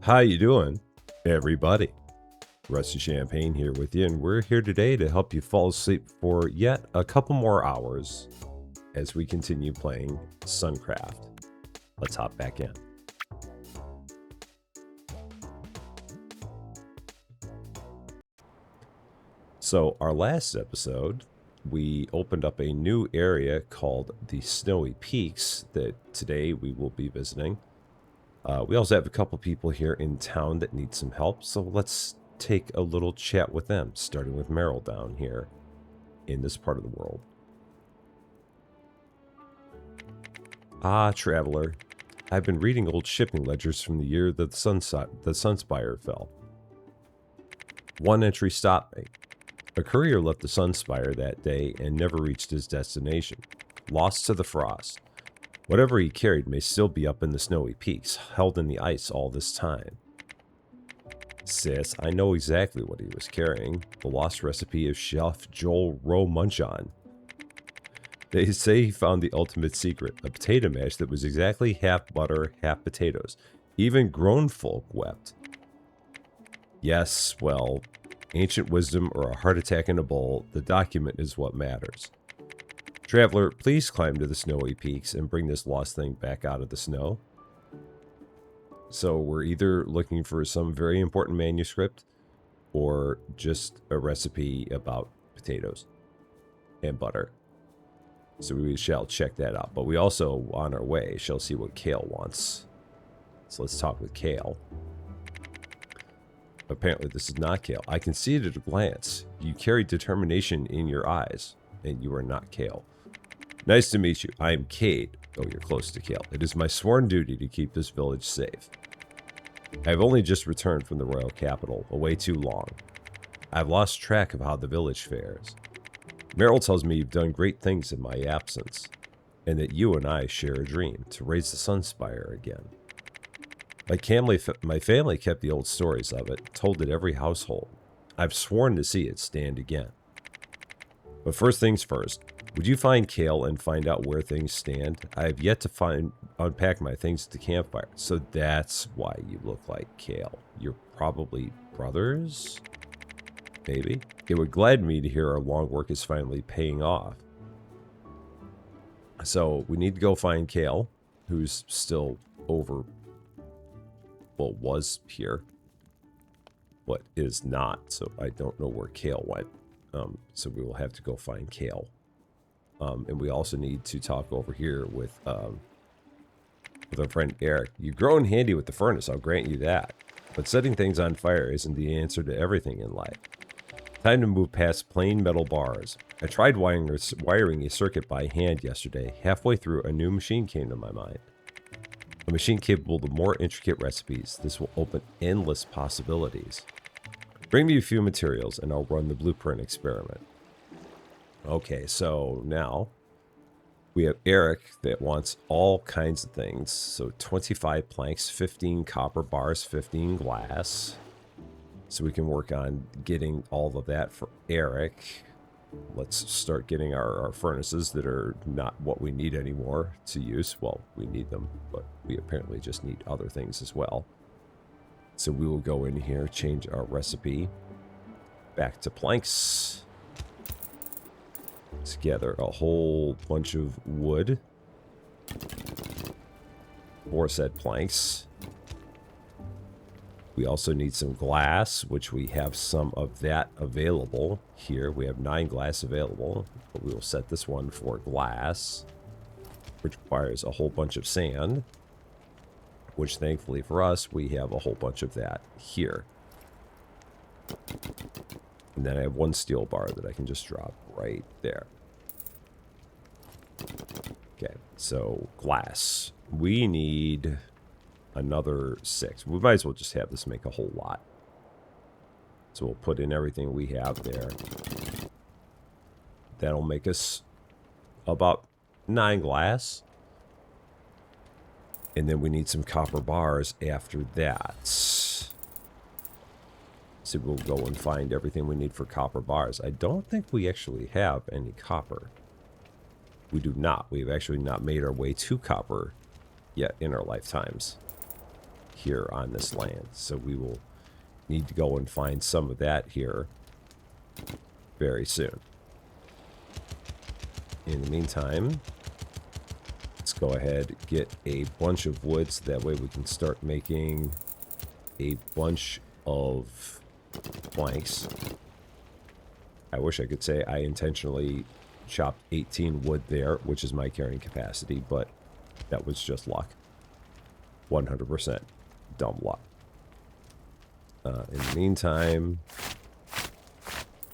How you doing, everybody? Rusty Champagne here with you, and we're here today to help you fall asleep for yet a couple more hours as we continue playing Suncraft. Let's hop back in. So our last episode, we opened up a new area called the Snowy Peaks that today we will be visiting. We also have a couple people here in town that need some help, so let's take a little chat with them, starting with Meryl down here in this part of the world. Ah, traveler. I've been reading old shipping ledgers from the year that the Sunspire fell. One entry stopped me. A courier left the Sunspire that day and never reached his destination, lost to the frost. Whatever he carried may still be up in the Snowy Peaks, held in the ice all this time. Sis, I know exactly what he was carrying. The lost recipe of Chef Joel Rowe Munchon. They say he found the ultimate secret, a potato mash that was exactly half butter, half potatoes. Even grown folk wept. Yes, well, ancient wisdom or a heart attack in a bowl, the document is what matters. Traveler, please climb to the Snowy Peaks and bring this lost thing back out of the snow. So we're either looking for some very important manuscript or just a recipe about potatoes and butter. So we shall check that out. But we also, on our way, shall see what Kale wants. So let's talk with Kale. Apparently this is not Kale. I can see it at a glance. You carry determination in your eyes, and you are not Kale. Nice to meet you. I am Cade. Oh, you're close to Kale. It is my sworn duty to keep this village safe. I have only just returned from the royal capital, away too long. I have lost track of how the village fares. Meryl tells me you've done great things in my absence, and that you and I share a dream to raise the Sunspire again. My family kept the old stories of it, told at every household. I've sworn to see it stand again. But first things first, would you find Kale and find out where things stand? I have yet to unpack my things at the campfire, so that's why you look like Kale. You're probably brothers? Maybe. It would gladden me to hear our long work is finally paying off. So we need to go find Kale, who's still was here, but is not, so I don't know where Kale went. So we will have to go find Kale. And we also need to talk over here with our friend Eric. You've grown handy with the furnace, I'll grant you that. But setting things on fire isn't the answer to everything in life. Time to move past plain metal bars. I tried wiring a circuit by hand yesterday. Halfway through, a new machine came to my mind. A machine capable of more intricate recipes. This will open endless possibilities. Bring me a few materials and I'll run the blueprint experiment. Okay, so now we have Eric that wants all kinds of things. So 25 planks, 15 copper bars, 15 glass. So we can work on getting all of that for Eric. Let's start getting our furnaces that are not what we need anymore to use. Well, we need them, but we apparently just need other things as well. So we will go in here, change our recipe back to planks. Let's gather a whole bunch of wood for said planks. We also need some glass, which we have some of that available here. We have 9 glass available, but we will set this one for glass, which requires a whole bunch of sand, which thankfully for us, we have a whole bunch of that here. And then I have 1 steel bar that I can just drop right there. Okay, so glass. We need another 6. We might as well just have this make a whole lot. So we'll put in everything we have there. That'll make us about 9 glass. And then we need some copper bars after that. So we'll go and find everything we need for copper bars. I don't think we actually have any copper. We do not. We've actually not made our way to copper yet in our lifetimes. here on this land. So we will need to go and find some of that here very soon. In the meantime, let's go ahead, get a bunch of wood so that way we can start making a bunch of planks. I wish I could say I intentionally chopped 18 wood there, which is my carrying capacity, but that was just luck. 100% dumb luck. In the meantime,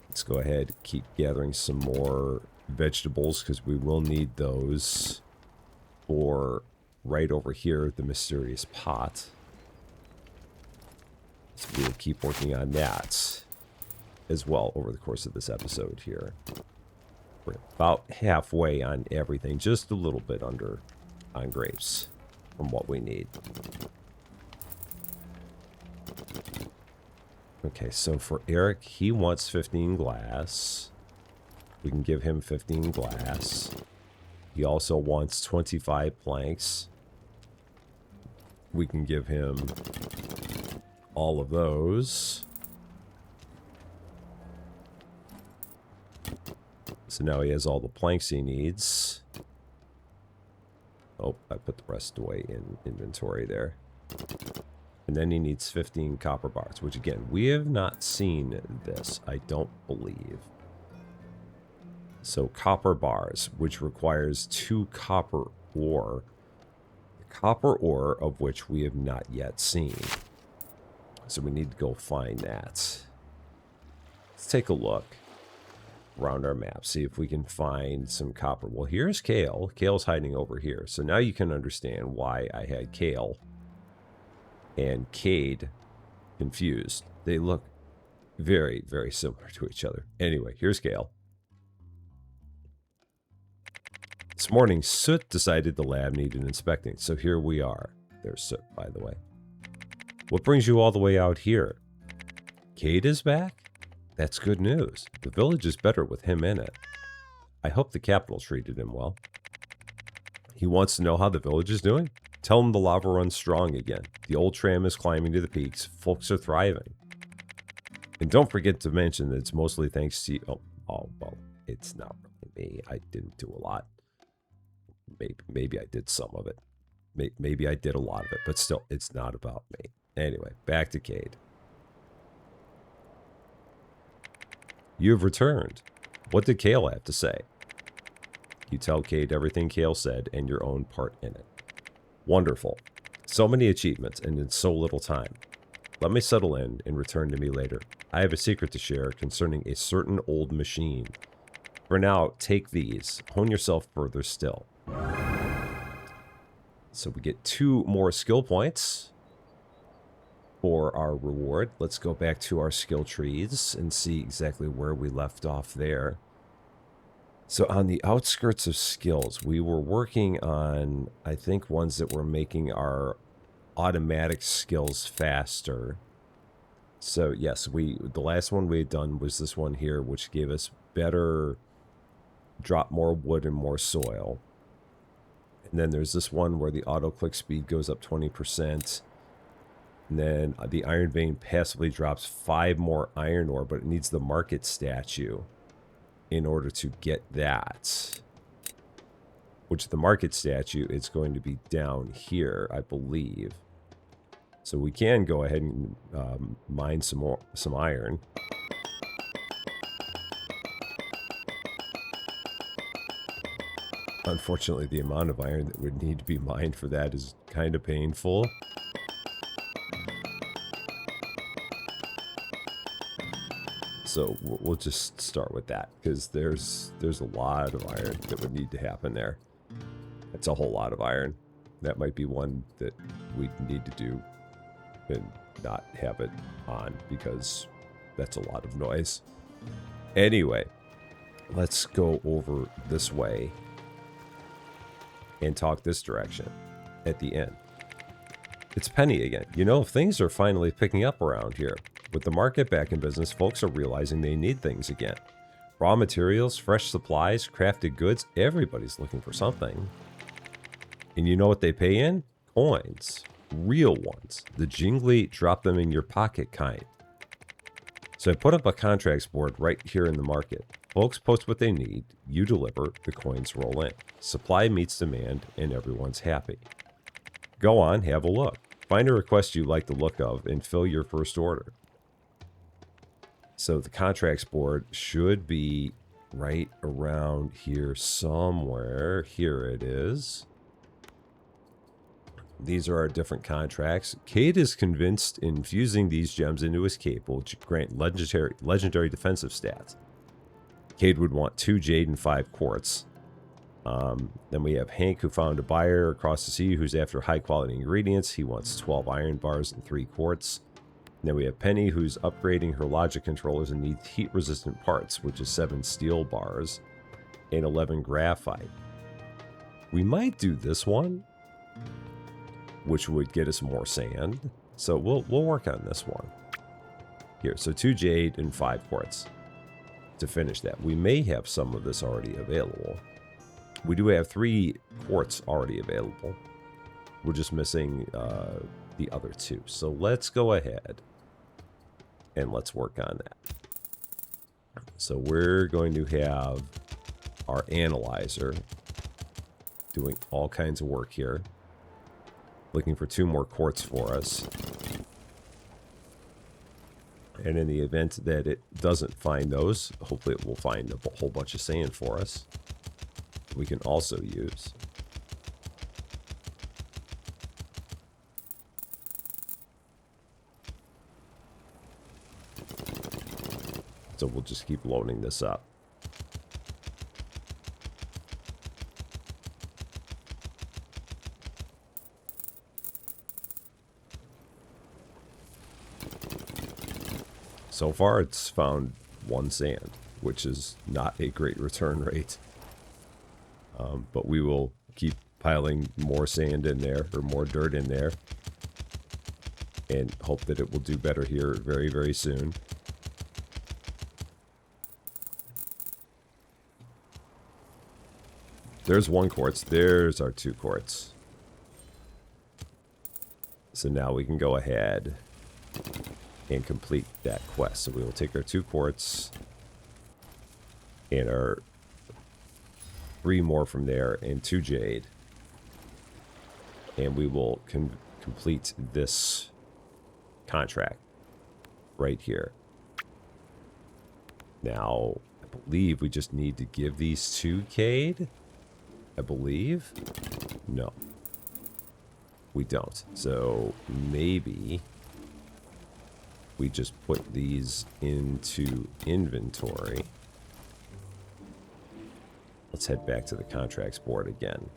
let's go ahead, keep gathering some more vegetables because we will need those for right over here, the mysterious pot. So we'll keep working on that as well over the course of this episode here. We're about halfway on everything, just a little bit under on grapes from what we need. Okay, so for Eric, he wants 15 glass. We can give him 15 glass. He also wants 25 planks. We can give him all of those. So now he has all the planks he needs. Oh, I put the rest away in inventory there. And then he needs 15 copper bars, which again, we have not seen this, I don't believe. So copper bars, which requires 2 copper ore. Copper ore of which we have not yet seen. So we need to go find that. Let's take a look around our map, see if we can find some copper. Well, here's Kale. Kale's hiding over here. So now you can understand why I had Kale and Cade confused. They look very, very similar to each other. Anyway, here's Kale. This morning, Soot decided the lab needed inspecting, so here we are. There's Soot, by the way. What brings you all the way out here? Cade is back? That's good news. The village is better with him in it. I hope the capital treated him well. He wants to know how the village is doing? Tell him the lava runs strong again. The old tram is climbing to the peaks. Folks are thriving. And don't forget to mention that it's mostly thanks to you. Oh, well, it's not really me. I didn't do a lot. Maybe I did some of it. Maybe I did a lot of it, but still, it's not about me. Anyway, back to Cade. You have returned. What did Kale have to say? You tell Cade everything Kale said and your own part in it. Wonderful. So many achievements and in so little time. Let me settle in and return to me later. I have a secret to share concerning a certain old machine. For now, take these. Hone yourself further still. So we get 2 more skill points for our reward. Let's go back to our skill trees and see exactly where we left off there. So on the outskirts of skills, we were working on, I think, ones that were making our automatic skills faster. So yes, the last one we had done was this one here, which gave us better, drop more wood and more soil. And then there's this one where the auto click speed goes up 20%. And then the iron vein passively drops 5 more iron ore, but it needs the market statue in order to get that. Which the market statue is going to be down here, I believe. So we can go ahead and mine some iron. Unfortunately, the amount of iron that would need to be mined for that is kind of painful. So we'll just start with that, because there's a lot of iron that would need to happen there. That's a whole lot of iron. That might be one that we need to do and not have it on, because that's a lot of noise. Anyway, let's go over this way and talk this direction at the end. It's Penny again. You know, things are finally picking up around here. With the market back in business, folks are realizing they need things again. Raw materials, fresh supplies, crafted goods, everybody's looking for something. And you know what they pay in? Coins. real ones. The jingly, drop them in your pocket kind. So I put up a contracts board right here in the market. Folks post what they need, you deliver, the coins roll in. Supply meets demand, and everyone's happy. Go on, have a look. Find a request you like the look of, and fill your first order. So the contracts board should be right around here somewhere. Here it is. These are our different contracts. Cade is convinced infusing these gems into his cape will grant legendary defensive stats. Cade would want 2 jade and 5 quartz. Then we have Hank, who found a buyer across the sea who's after high quality ingredients. He wants 12 iron bars and 3 quartz. And then we have Penny, who's upgrading her logic controllers and needs heat resistant parts, which is 7 steel bars and 11 graphite. We might do this one, which would get us more sand. So we'll work on this one. Here, so 2 jade and 5 quartz to finish that. We may have some of this already available. We do have 3 quartz already available. We're just missing the other 2. So let's go ahead and let's work on that. So we're going to have our analyzer doing all kinds of work here. Looking for 2 more quartz for us. And in the event that it doesn't find those, hopefully it will find a whole bunch of sand for us. We can also use. So we'll just keep loading this up. So far, it's found 1 sand, which is not a great return rate. But we will keep piling more sand in there, or more dirt in there, and hope that it will do better here very, very soon. There's 1 quartz. There's our 2 quartz. So now we can go ahead and complete that quest. So we will take our 2 quartz and our 3 more from there and 2 jade, and we will complete this contract right here. Now I believe we just need to give these to Cade. I believe. No, we don't. So maybe we just put these into inventory. Let's head back to the contracts board again.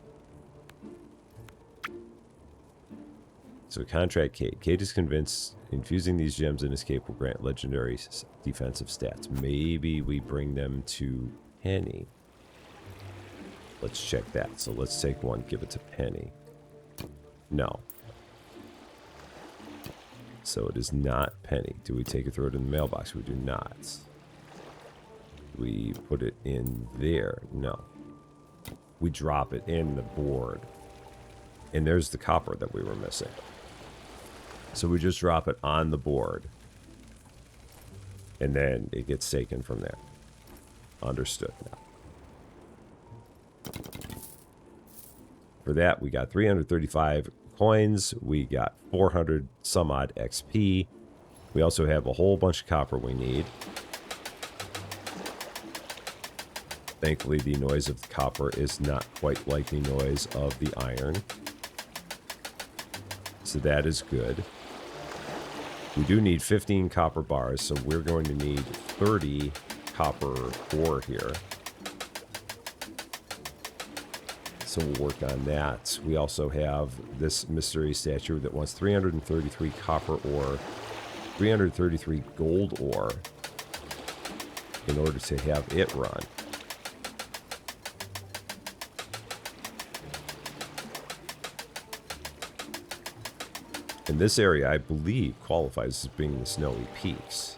So contract Cade. Cade is convinced infusing these gems in his cape will grant legendary defensive stats. Maybe we bring them to Penny. Let's check that. So let's take 1, give it to Penny. No. So it is not Penny. Do we take it, throw it in the mailbox? We do not. We put it in there. No. We drop it in the board. And there's the copper that we were missing. So we just drop it on the board. And then it gets taken from there. Understood now. For that, we got 335 coins. We got 400 some odd XP. We also have a whole bunch of copper we need. Thankfully, the noise of the copper is not quite like the noise of the iron. So that is good. We do need 15 copper bars, so we're going to need 30 copper ore here. So we'll work on that. We also have this mystery statue that wants 333 copper ore, 333 gold ore in order to have it run. And this area, I believe, qualifies as being the Snowy Peaks.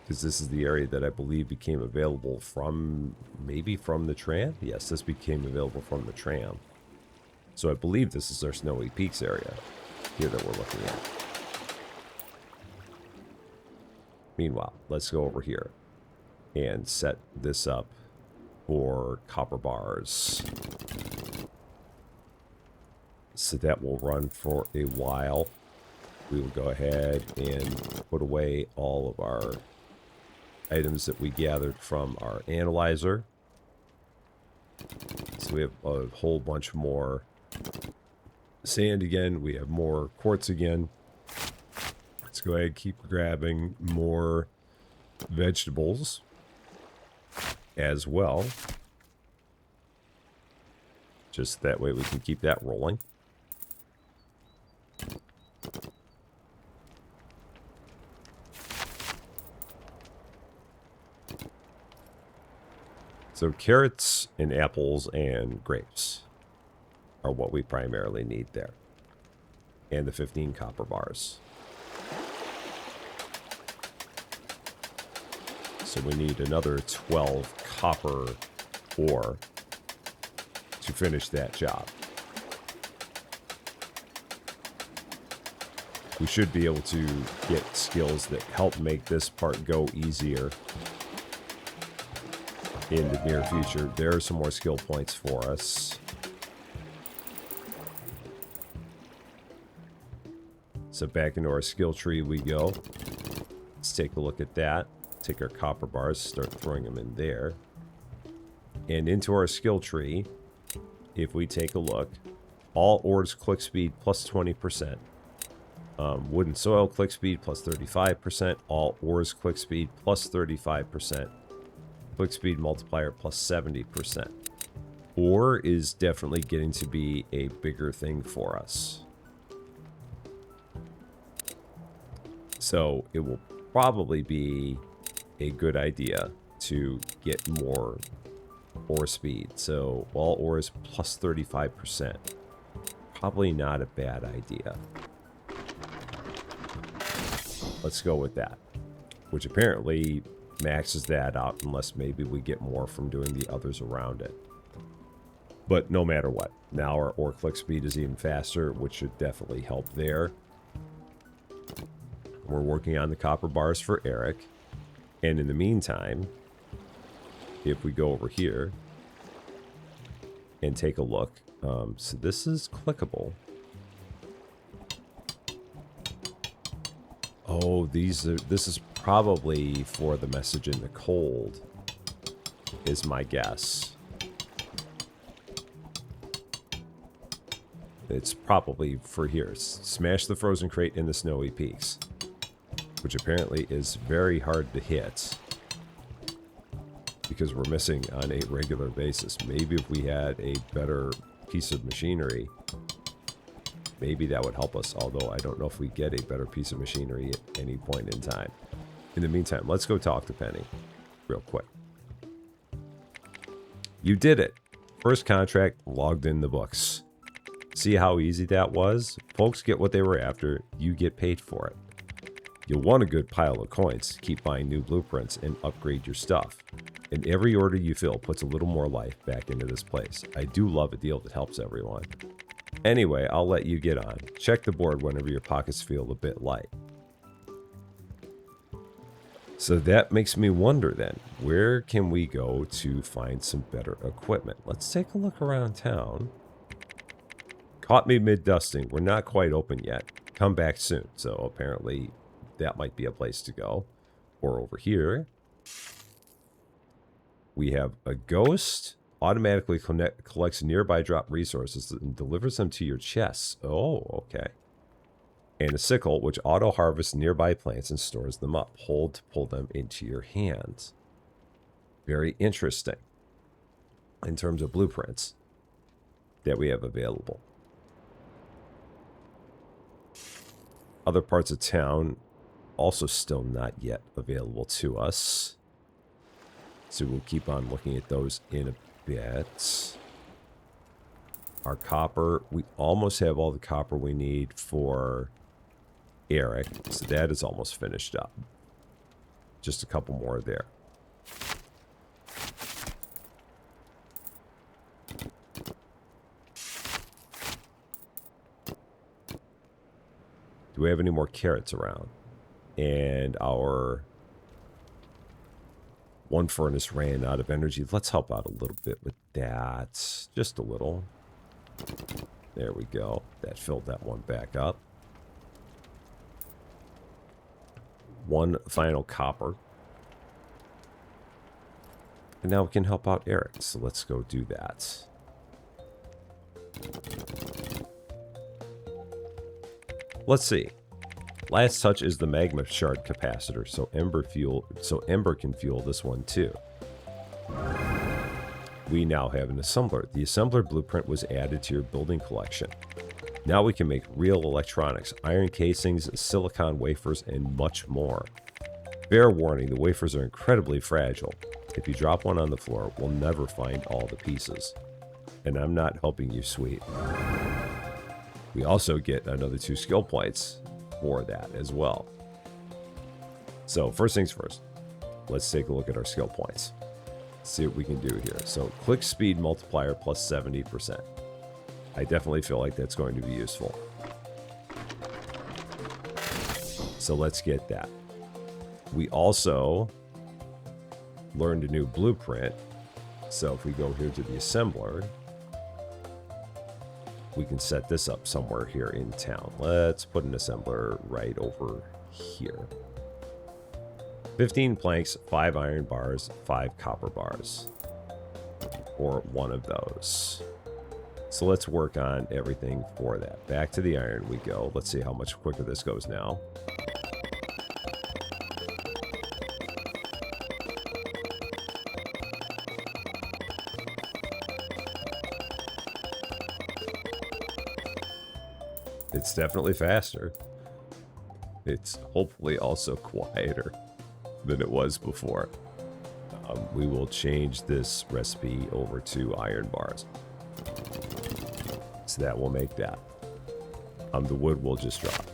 Because this is the area that I believe became available from, maybe from the tram? Yes, this became available from the tram. So I believe this is our Snowy Peaks area here that we're looking at. Meanwhile, let's go over here and set this up for copper bars. So that will run for a while. We will go ahead and put away all of our items that we gathered from our analyzer. So we have a whole bunch more sand again. We have more quartz again. Let's go ahead and keep grabbing more vegetables as well. Just that way we can keep that rolling. So carrots and apples and grapes are what we primarily need there. And the 15 copper bars. So we need another 12 copper ore to finish that job. We should be able to get skills that help make this part go easier in the near future. There are some more skill points for us. So back into our skill tree we go. Let's take a look at that. Take our copper bars, start throwing them in there. And into our skill tree, if we take a look, all ores click speed plus 20%. Wood and soil click speed plus 35%. All ores click speed plus 35%. Click speed multiplier plus 70%. Ore is definitely getting to be a bigger thing for us. So it will probably be a good idea to get more ore speed. So all ores plus 35%. Probably not a bad idea. Let's go with that. Which apparently maxes that out unless maybe we get more from doing the others around it. But no matter what, now our ore click speed is even faster, which should definitely help there. We're working on the copper bars for Eric. And in the meantime, if we go over here and take a look, so this is clickable. Oh, this is probably for the message in the cold, is my guess. It's probably for here. Smash the frozen crate in the Snowy Peaks, which apparently is very hard to hit because we're missing on a regular basis. Maybe if we had a better piece of machinery, maybe that would help us, although I don't know if we get a better piece of machinery at any point in time. In the meantime, let's go talk to Penny real quick. You did it. First contract logged in the books. See how easy that was? Folks get what they were after. You get paid for it. You'll want a good pile of coins to keep buying new blueprints and upgrade your stuff. And every order you fill puts a little more life back into this place. I do love a deal that helps everyone. Anyway, I'll let you get on. Check the board whenever your pockets feel a bit light. So that makes me wonder then, where can we go to find some better equipment? Let's take a look around town. Caught me mid-dusting. We're not quite open yet. Come back soon. So apparently that might be a place to go. Or over here, we have a ghost. Automatically collects nearby drop resources and delivers them to your chests. Oh, okay. And a sickle, which auto-harvests nearby plants and stores them up. Hold to pull them into your hands. Very interesting in terms of blueprints that we have available. Other parts of town also still not yet available to us. So we'll keep on looking at those in a bit. Our copper, we almost have all the copper we need for Eric, so that is almost finished up. Just a couple more there. Do we have any more carrots around? And our one furnace ran out of energy. Let's help out a little bit with that. Just a little. There we go. That filled that one back up. One final copper. And now we can help out Eric. So let's go do that. Let's see. Last touch is the magma shard capacitor, so Ember can fuel this one too. We now have an assembler. The assembler blueprint was added to your building collection. Now we can make real electronics, iron casings, silicon wafers, and much more. Fair warning, the wafers are incredibly fragile. If you drop one on the floor, we'll never find all the pieces. And I'm not helping you, sweet. We also get another 2 skill points for that as well. So first things first, let's take a look at our skill points. See what we can do here. So click speed multiplier plus 70%. I definitely feel like that's going to be useful. So let's get that. We also learned a new blueprint. So if we go here to the assembler, we can set this up somewhere here in town. Let's put an assembler right over here. 15 planks, 5 iron bars, 5 copper bars. Or one of those. So let's work on everything for that. Back to the iron we go. Let's see how much quicker this goes now. It's definitely faster. It's hopefully also quieter than it was before. We will change this recipe over to iron bars. So that will make that. The wood will just drop.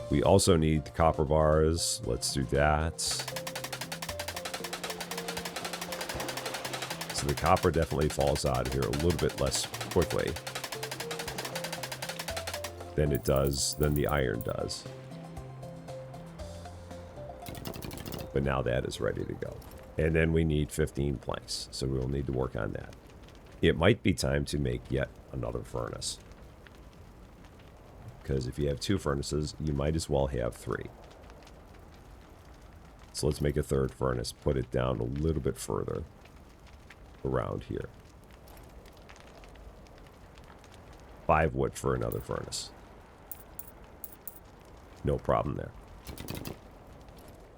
We also need copper bars. Let's do that. So the copper definitely falls out of here a little bit less quickly than it does, than the iron does. But now that is ready to go. And then we need 15 planks, so we will need to work on that. It might be time to make yet another furnace. Because if you have 2 furnaces, you might as well have 3. So let's make a 3rd furnace, put it down a little bit further around here. 5 wood for another furnace. No problem there.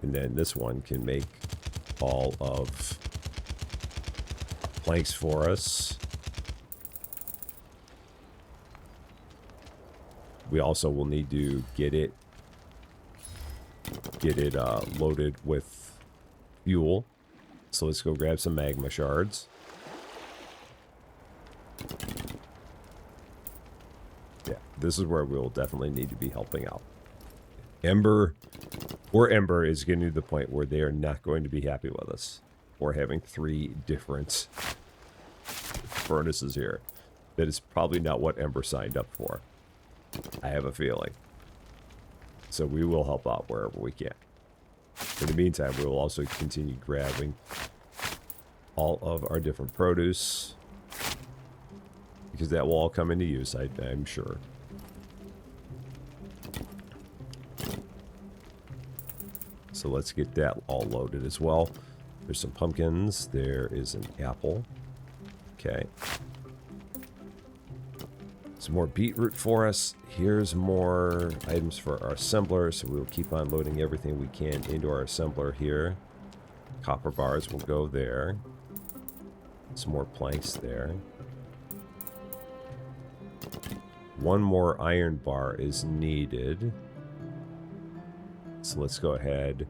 And then this one can make all of planks for us. We also will need to get it loaded with fuel. So let's go grab some magma shards. Yeah, this is where we'll definitely need to be helping out. Ember is getting to the point where they are not going to be happy with us. We're having 3 different furnaces here. That is probably not what Ember signed up for. I have a feeling. So we will help out wherever we can. In the meantime, we will also continue grabbing all of our different produce, because that will all come into use, I'm sure. So let's get that all loaded as well. There's some pumpkins. There is an apple. Okay. Some more beetroot for us. Here's more items for our assembler. So we'll keep on loading everything we can into our assembler here. Copper bars will go there. Some more planks there. One more iron bar is needed. So let's go ahead,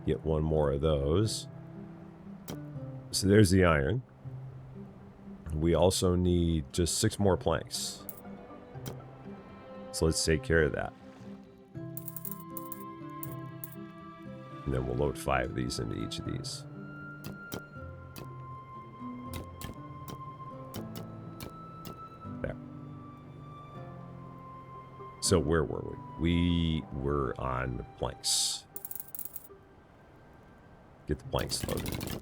get one more of those. So there's the iron. We also need just 6 more planks. So let's take care of that. And then we'll load 5 of these into each of these. There. So where were we? We were on planks. Get the planks loaded.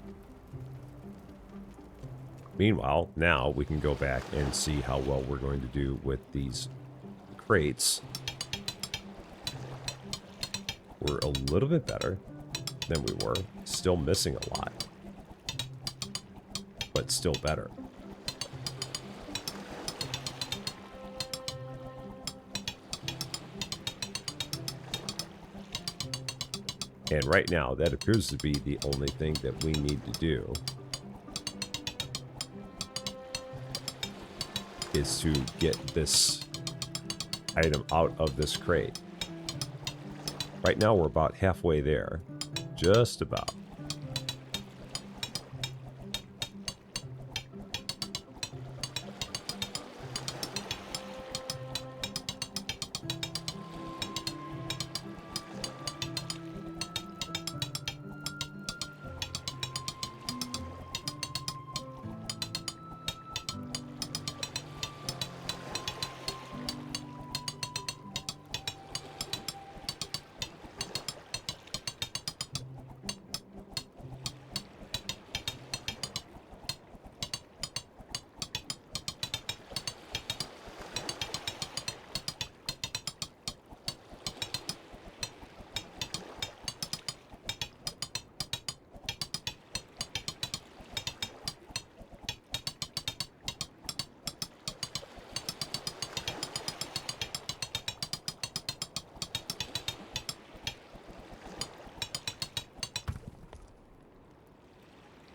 Meanwhile, now we can go back and see how well we're going to do with these crates. We're a little bit better than we were. Still missing a lot, but still better. And right now, that appears to be the only thing that we need to do is to get this item out of this crate. Right now, we're about halfway there. Just about.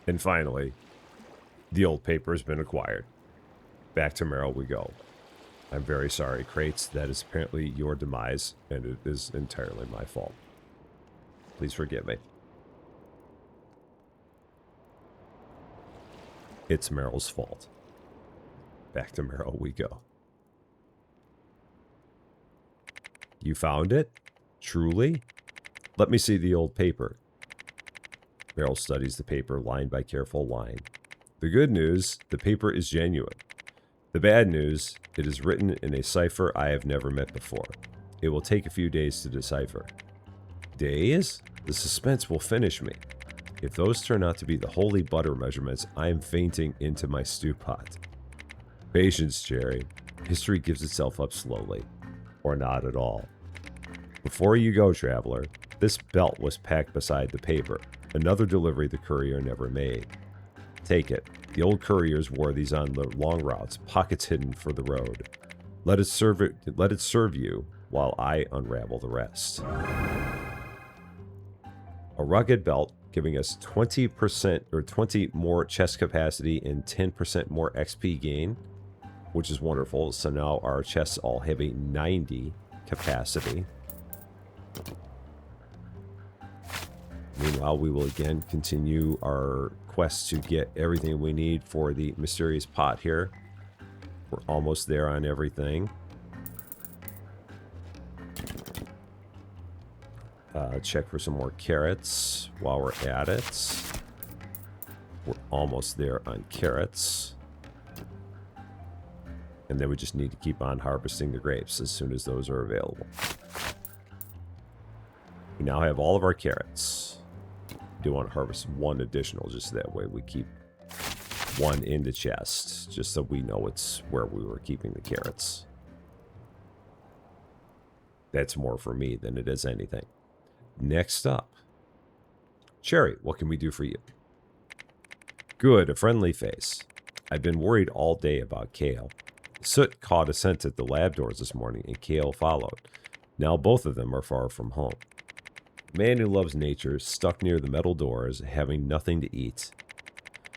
And finally, the old paper has been acquired. Back to Merrill we go. I'm very sorry, crates. That is apparently your demise, and it is entirely my fault. Please forgive me. It's Merrill's fault. Back to Merrill we go. You found it? Truly? Let me see the old paper. Merrill studies the paper line by careful line. The good news, the paper is genuine. The bad news, it is written in a cipher I have never met before. It will take a few days to decipher. Days? The suspense will finish me. If those turn out to be the holy butter measurements, I am fainting into my stew pot. Patience, Jerry. History gives itself up slowly. Or not at all. Before you go, traveler, this belt was packed beside the paper. Another delivery the courier never made. Take it. The old couriers wore these on the long routes, pockets hidden for the road. Let it serve you while I unravel the rest. A rugged belt giving us 20% or 20 more chest capacity and 10% more XP gain, which is wonderful. So now our chests all have a 90 capacity. Meanwhile, we will again continue our quest to get everything we need for the mysterious pot here. We're almost there on everything. Check for some more carrots while we're at it. We're almost there on carrots. And then we just need to keep on harvesting the grapes as soon as those are available. We now have all of our carrots. Do want to harvest one additional, just that way we keep one in the chest, just so we know it's where we were keeping the carrots. That's more for me than it is anything. Next up, Cherry, what can we do for you? Good, a friendly face. I've been worried all day about Kale. Soot caught a scent at the lab doors this morning, and Kale followed. Now both of them are far from home. A man who loves nature, stuck near the metal doors, having nothing to eat.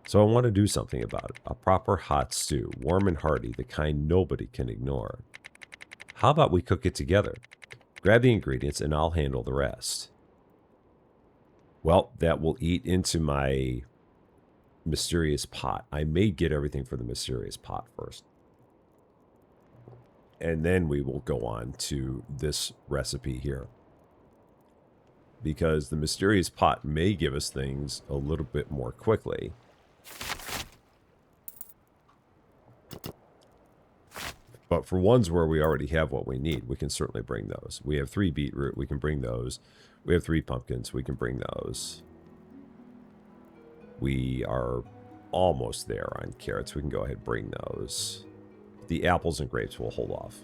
So I want to do something about it. A proper hot stew, warm and hearty, the kind nobody can ignore. How about we cook it together? Grab the ingredients and I'll handle the rest. Well, that will eat into my mysterious pot. I may get everything for the mysterious pot first. And then we will go on to this recipe here. Because the mysterious pot may give us things a little bit more quickly. But for ones where we already have what we need, we can certainly bring those. We have 3 beetroot, we can bring those. We have 3 pumpkins, we can bring those. We are almost there on carrots. We can go ahead and bring those. The apples and grapes will hold off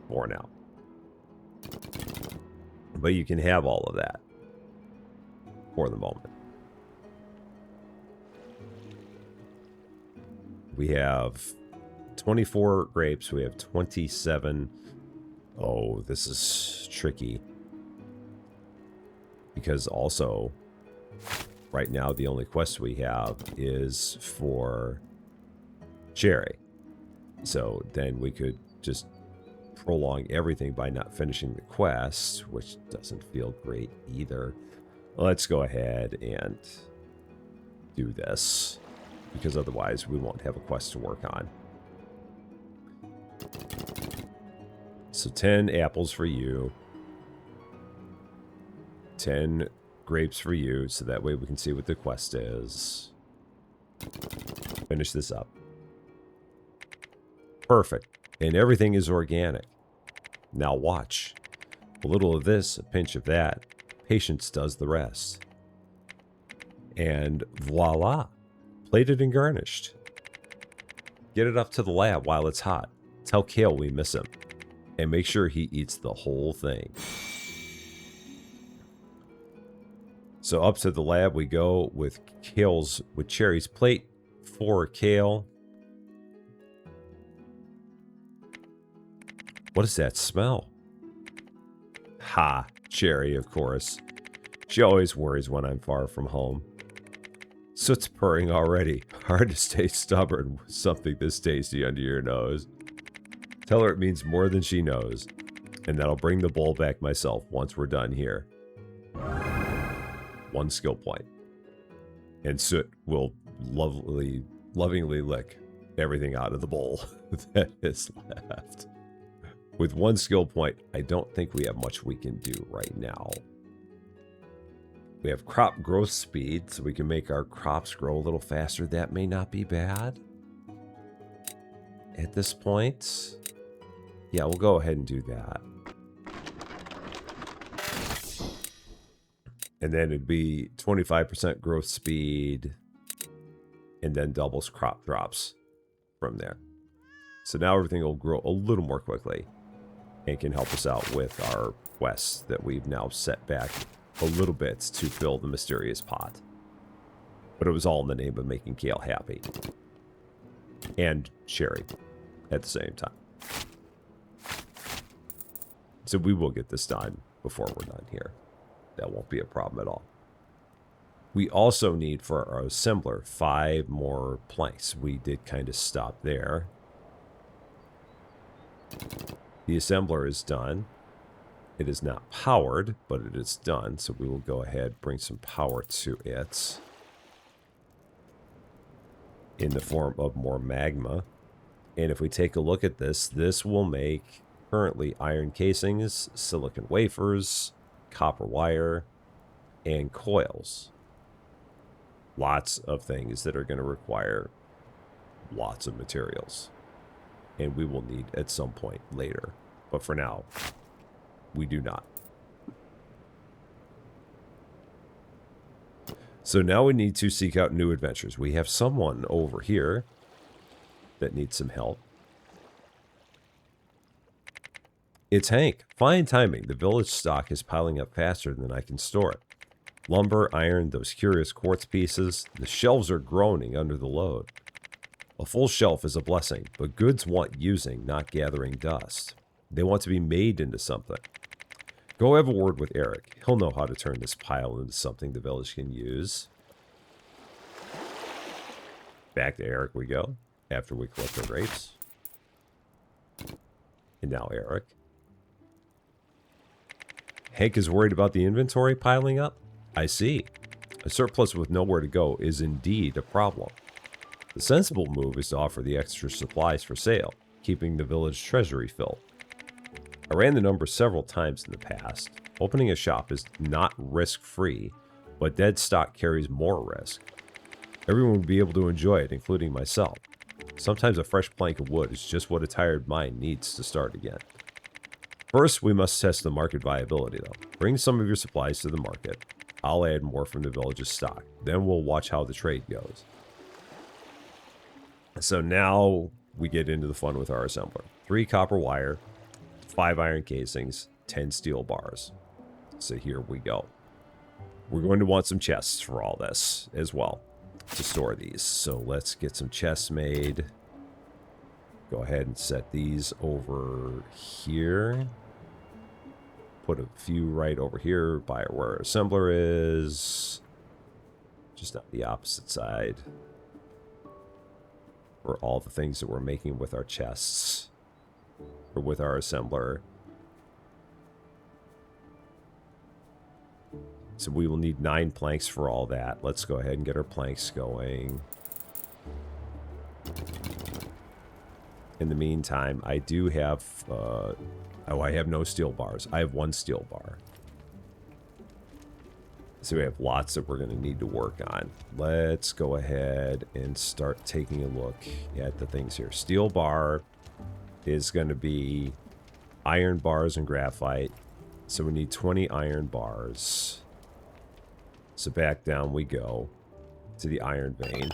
for now. But you can have all of that for the moment. We have 24 grapes. We have 27. Oh, this is tricky. Because also, right now, the only quest we have is for cherry. So then we could just prolong everything by not finishing the quest, which doesn't feel great either. Let's go ahead and do this, because otherwise we won't have a quest to work on. So 10 apples for you. 10 grapes for you, so that way we can see what the quest is. Finish this up. Perfect. And everything is organic. Now watch. A little of this, a pinch of that. Patience does the rest. And voila. Plated and garnished. Get it up to the lab while it's hot. Tell Kale we miss him. And make sure he eats the whole thing. So up to the lab we go with Cherry's plate for Kale. What does that smell? Ha, Cherry, of course. She always worries when I'm far from home. Soot's purring already. Hard to stay stubborn with something this tasty under your nose. Tell her it means more than she knows. And that I'll bring the bowl back myself once we're done here. 1 skill point. And Soot will lovingly lick everything out of the bowl that is left. With 1 skill point, I don't think we have much we can do right now. We have crop growth speed, so we can make our crops grow a little faster. That may not be bad. At this point, yeah, we'll go ahead and do that. And then it'd be 25% growth speed, and then doubles crop drops from there. So now everything will grow a little more quickly and can help us out with our quests that we've now set back a little bit to fill the mysterious pot. But it was all in the name of making Kale happy. And Cherry at the same time. So we will get this done before we're done here. That won't be a problem at all. We also need for our assembler 5 more planks. We did kind of stop there. The assembler is done. It is not powered, but it is done. So we will go ahead, bring some power to it. In the form of more magma. And if we take a look at this, this will make currently iron casings, silicon wafers, copper wire, and coils. Lots of things that are going to require lots of materials. And we will need at some point later. But for now, we do not. So now we need to seek out new adventures. We have someone over here that needs some help. It's Hank. Fine timing. The village stock is piling up faster than I can store it. Lumber, iron, those curious quartz pieces. The shelves are groaning under the load. A full shelf is a blessing, but goods want using, not gathering dust. They want to be made into something. Go have a word with Eric. He'll know how to turn this pile into something the village can use. Back to Eric we go, after we collect our grapes. And now Eric. Hank is worried about the inventory piling up? I see. A surplus with nowhere to go is indeed a problem. The sensible move is to offer the extra supplies for sale, keeping the village treasury filled. I ran the number several times in the past. Opening a shop is not risk-free, but dead stock carries more risk. Everyone would be able to enjoy it, including myself. Sometimes a fresh plank of wood is just what a tired mind needs to start again. First, we must test the market viability, though. Bring some of your supplies to the market. I'll add more from the village's stock. Then we'll watch how the trade goes. So now we get into the fun with our assembler. 3 copper wire, 5 iron casings, 10 steel bars. So here we go. We're going to want some chests for all this as well to store these. So let's get some chests made. Go ahead and set these over here. Put a few right over here by where our assembler is. Just on the opposite side. For all the things that we're making with our chests. Or with our assembler. So we will need 9 planks for all that. Let's go ahead and get our planks going. In the meantime, I do have... I have no steel bars. I have 1 steel bar. So we have lots that we're going to need to work on. Let's go ahead and start taking a look at the things here. Steel bar is going to be iron bars and graphite. So we need 20 iron bars. So back down we go to the iron vein.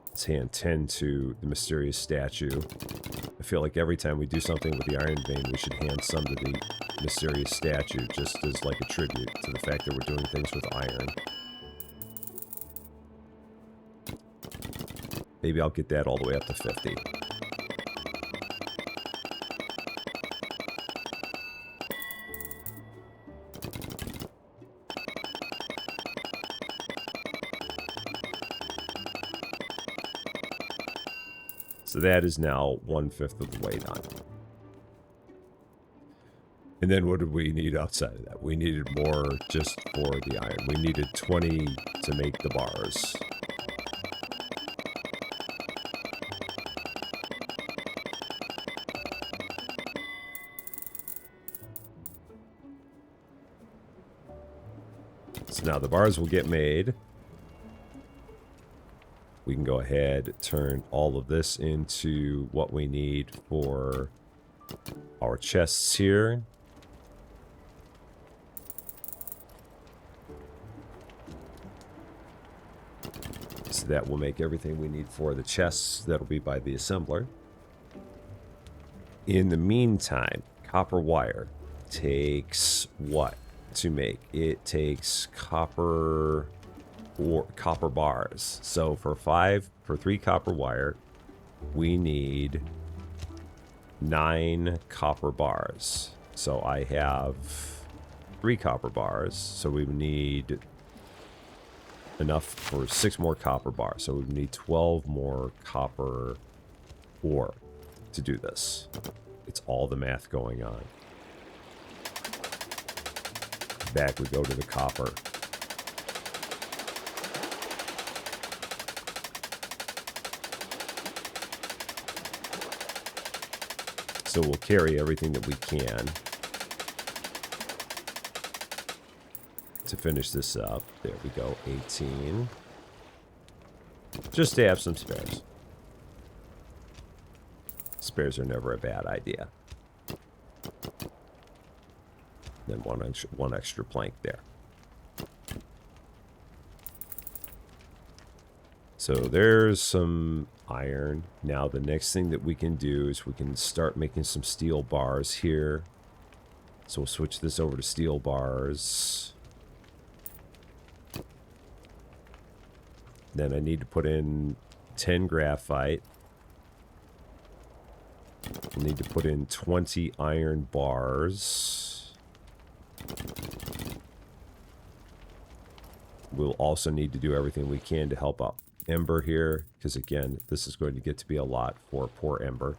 Let's hand 10 to the mysterious statue. I feel like every time we do something with the iron vein, we should hand some to the mysterious statue, just as like a tribute to the fact that we're doing things with iron. Maybe I'll get that all the way up to 50. So that is now 1/5 of the way done. And then what did we need outside of that? We needed more just for the iron. We needed 20 to make the bars. So now the bars will get made. We can go ahead, turn all of this into what we need for our chests here. So that will make everything we need for the chests. That'll be by the assembler. In the meantime, copper wire takes what to make? It takes copper... or copper bars. So for 3 copper wire, we need 9 copper bars. So I have 3 copper bars. So we need enough for 6 more copper bars. So we need 12 more copper ore to do this. It's all the math going on. Back we go to the copper. So we'll carry everything that we can to finish this up. There we go, 18. Just to have some spares. Spares are never a bad idea. Then one extra plank there. So there's some iron. Now the next thing that we can do is we can start making some steel bars here. So we'll switch this over to steel bars. Then I need to put in 10 graphite. We'll need to put in 20 iron bars. We'll also need to do everything we can to help out Ember here, because again, this is going to get to be a lot for poor Ember.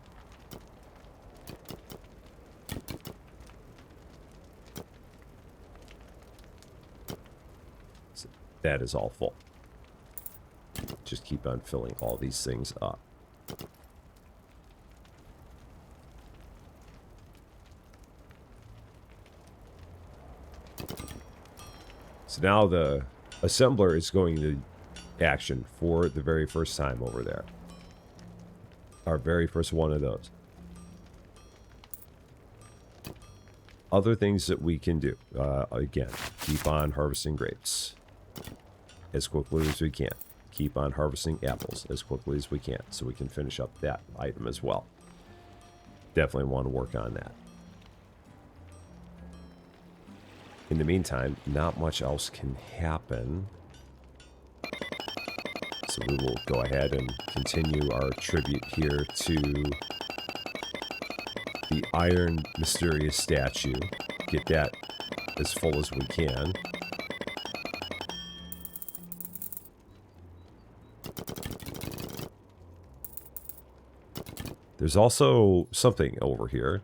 So that is all full. Just keep on filling all these things up. So now the assembler is going to action for the very first time over there. Our very first one of those. Other things that we can do. Again, keep on harvesting grapes as quickly as we can. Keep on harvesting apples as quickly as we can so we can finish up that item as well. Definitely want to work on that. In the meantime, not much else can happen. So we will go ahead and continue our tribute here to the Iron Mysterious Statue. Get that as full as we can. There's also something over here.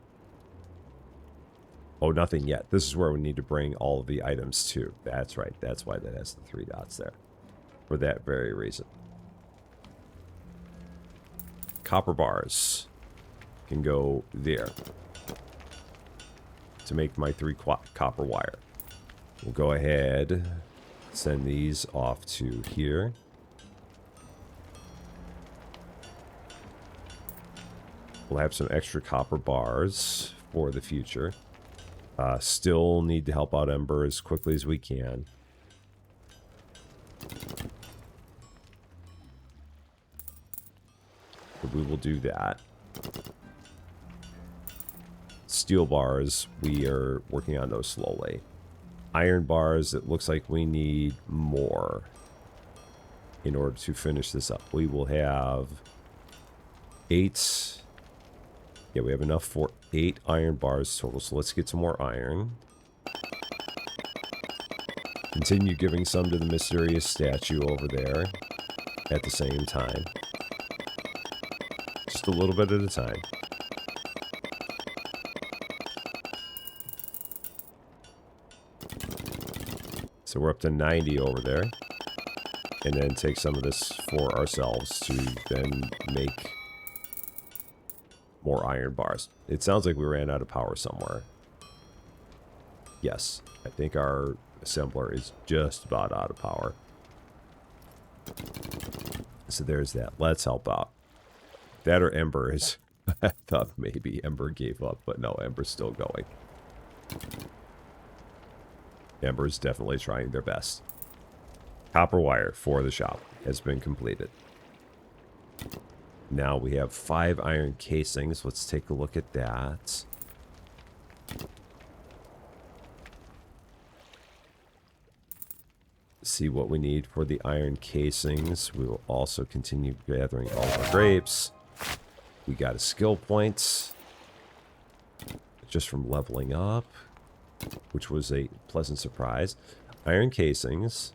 Oh, nothing yet. This is where we need to bring all of the items to. That's right. That's why that has the 3 dots there. For that very reason. Copper bars can go there to make my 3 copper wire. We'll go ahead, send these off to here. We'll have some extra copper bars for the future. Still need to help out Ember as quickly as we can. But we will do that. Steel bars, we are working on those slowly. Iron bars, it looks like we need more in order to finish this up. We will have 8. Yeah, we have enough for 8 iron bars total. So let's get some more iron. Continue giving some to the mysterious statue over there at the same time. Just a little bit at a time. So we're up to 90 over there. And then take some of this for ourselves to then make more iron bars. It sounds like we ran out of power somewhere. Yes, I think our assembler is just about out of power. So there's that. Let's help out. That or Ember is... I thought maybe Ember gave up, but no, Ember's still going. Ember's definitely trying their best. Copper wire for the shop has been completed. Now we have 5 iron casings. Let's take a look at that. See what we need for the iron casings. We will also continue gathering all the grapes. We got a skill point just from leveling up, which was a pleasant surprise. Iron casings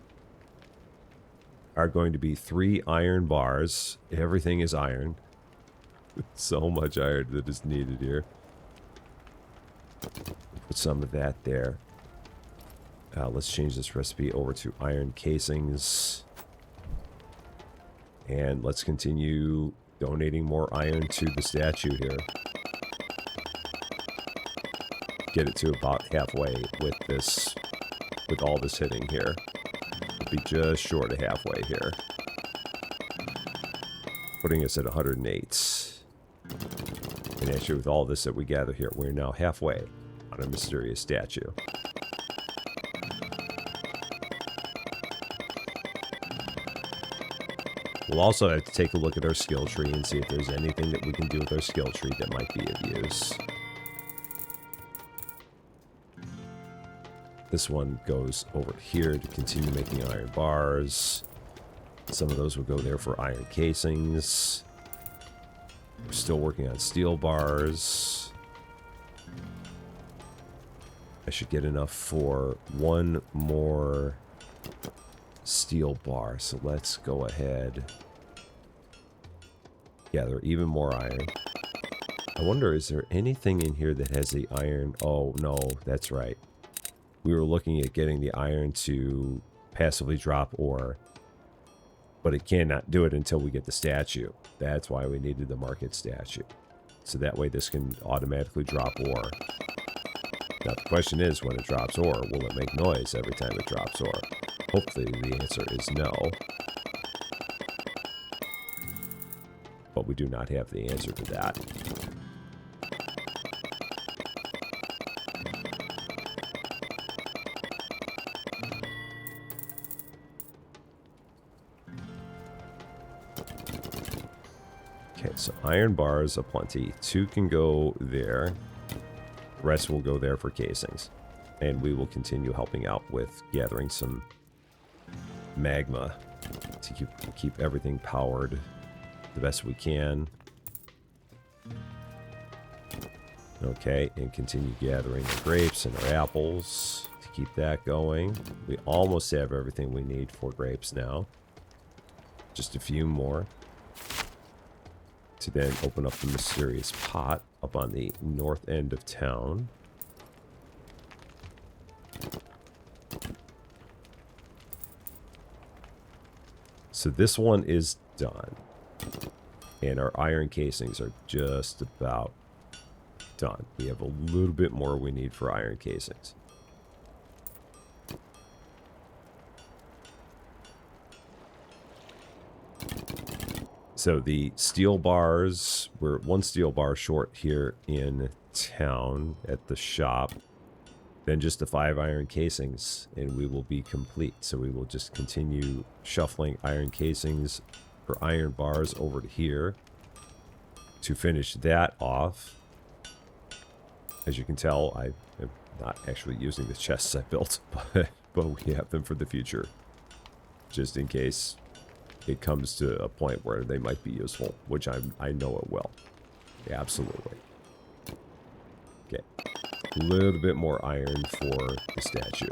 are going to be 3 iron bars. Everything is iron. So much iron that is needed here. Put some of that there. Let's change this recipe over to iron casings. And let's continue donating more iron to the statue here. Get it to about halfway with this, with all this hitting here. Be just short of halfway here. Putting us at 108. And actually with all this that we gather here, we're now halfway on a mysterious statue. We'll also have to take a look at our skill tree and see if there's anything that we can do with our skill tree that might be of use. This one goes over here to continue making iron bars. Some of those will go there for iron casings. We're still working on steel bars. I should get enough for 1 more steel bar. So let's go ahead. Gather even more iron. I wonder, is there anything in here that has the iron? Oh, no, that's right. We were looking at getting the iron to passively drop ore, but it cannot do it until we get the statue. That's why we needed the market statue. So that way this can automatically drop ore. Now the question is, when it drops ore, will it make noise every time it drops ore? Hopefully the answer is no. But we do not have the answer to that. Okay, so iron bars aplenty. 2 can go there. The rest will go there for casings. And we will continue helping out with gathering some magma to keep everything powered the best we can. Okay, and continue gathering the grapes and our apples to keep that going. We almost have everything we need for grapes now. Just a few more. To then open up the mysterious pot up on the north end of town. So this one is done. And our iron casings are just about done. We have a little bit more we need for iron casings. So the steel bars, we're 1 steel bar short here in town at the shop. Then just the 5 iron casings and we will be complete. So we will just continue shuffling iron casings for iron bars over to here to finish that off. As you can tell, I am not actually using the chests I built, but we have them for the future. Just in case it comes to a point where they might be useful, which I know it will. Absolutely. Okay. A little bit more iron for the statue.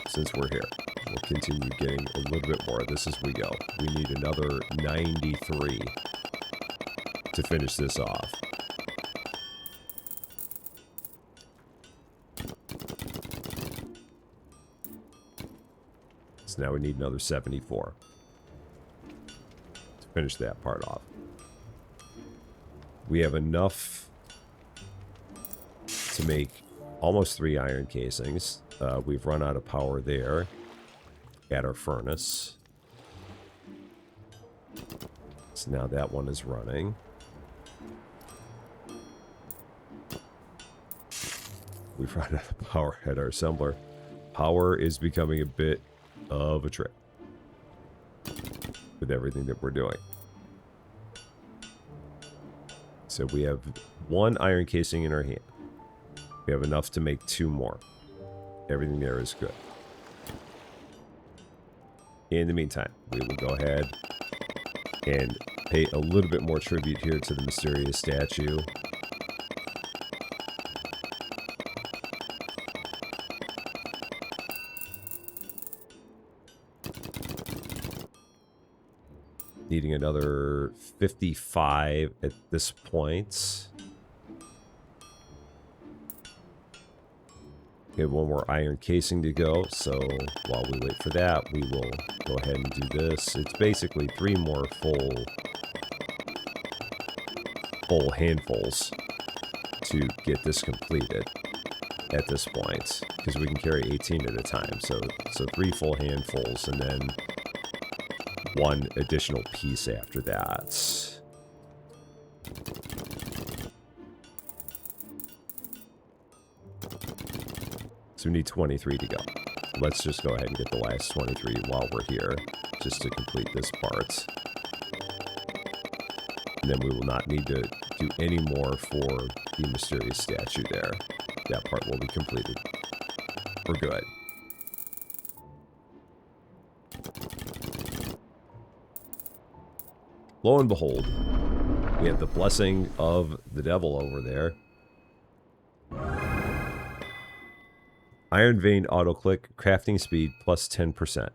Since we're here, we'll continue getting a little bit more of this as we go. We need another 93 to finish this off. So now we need another 74 to finish that part off. We have enough to make almost 3 iron casings. We've run out of power there at our furnace. So now that one is running. We've run out of power at our assembler. Power is becoming a bit of a trick with everything that we're doing. So we have 1 iron casing in our hand. We have enough to make 2 more. Everything there is good. In the meantime, we will go ahead and pay a little bit more tribute here to the mysterious statue. Needing another 55 at this point. We have 1 more iron casing to go, so while we wait for that, we will go ahead and do this. It's basically 3 more full handfuls to get this completed at this point, because we can carry 18 at a time. So 3 full handfuls, and then 1 additional piece after that. So we need 23 to go. Let's just go ahead and get the last 23 while we're here, just to complete this part. And then we will not need to do any more for the mysterious statue there. That part will be completed. We're good. Lo and behold, we have the blessing of the devil over there. Iron Vein auto-click, crafting speed plus 10%.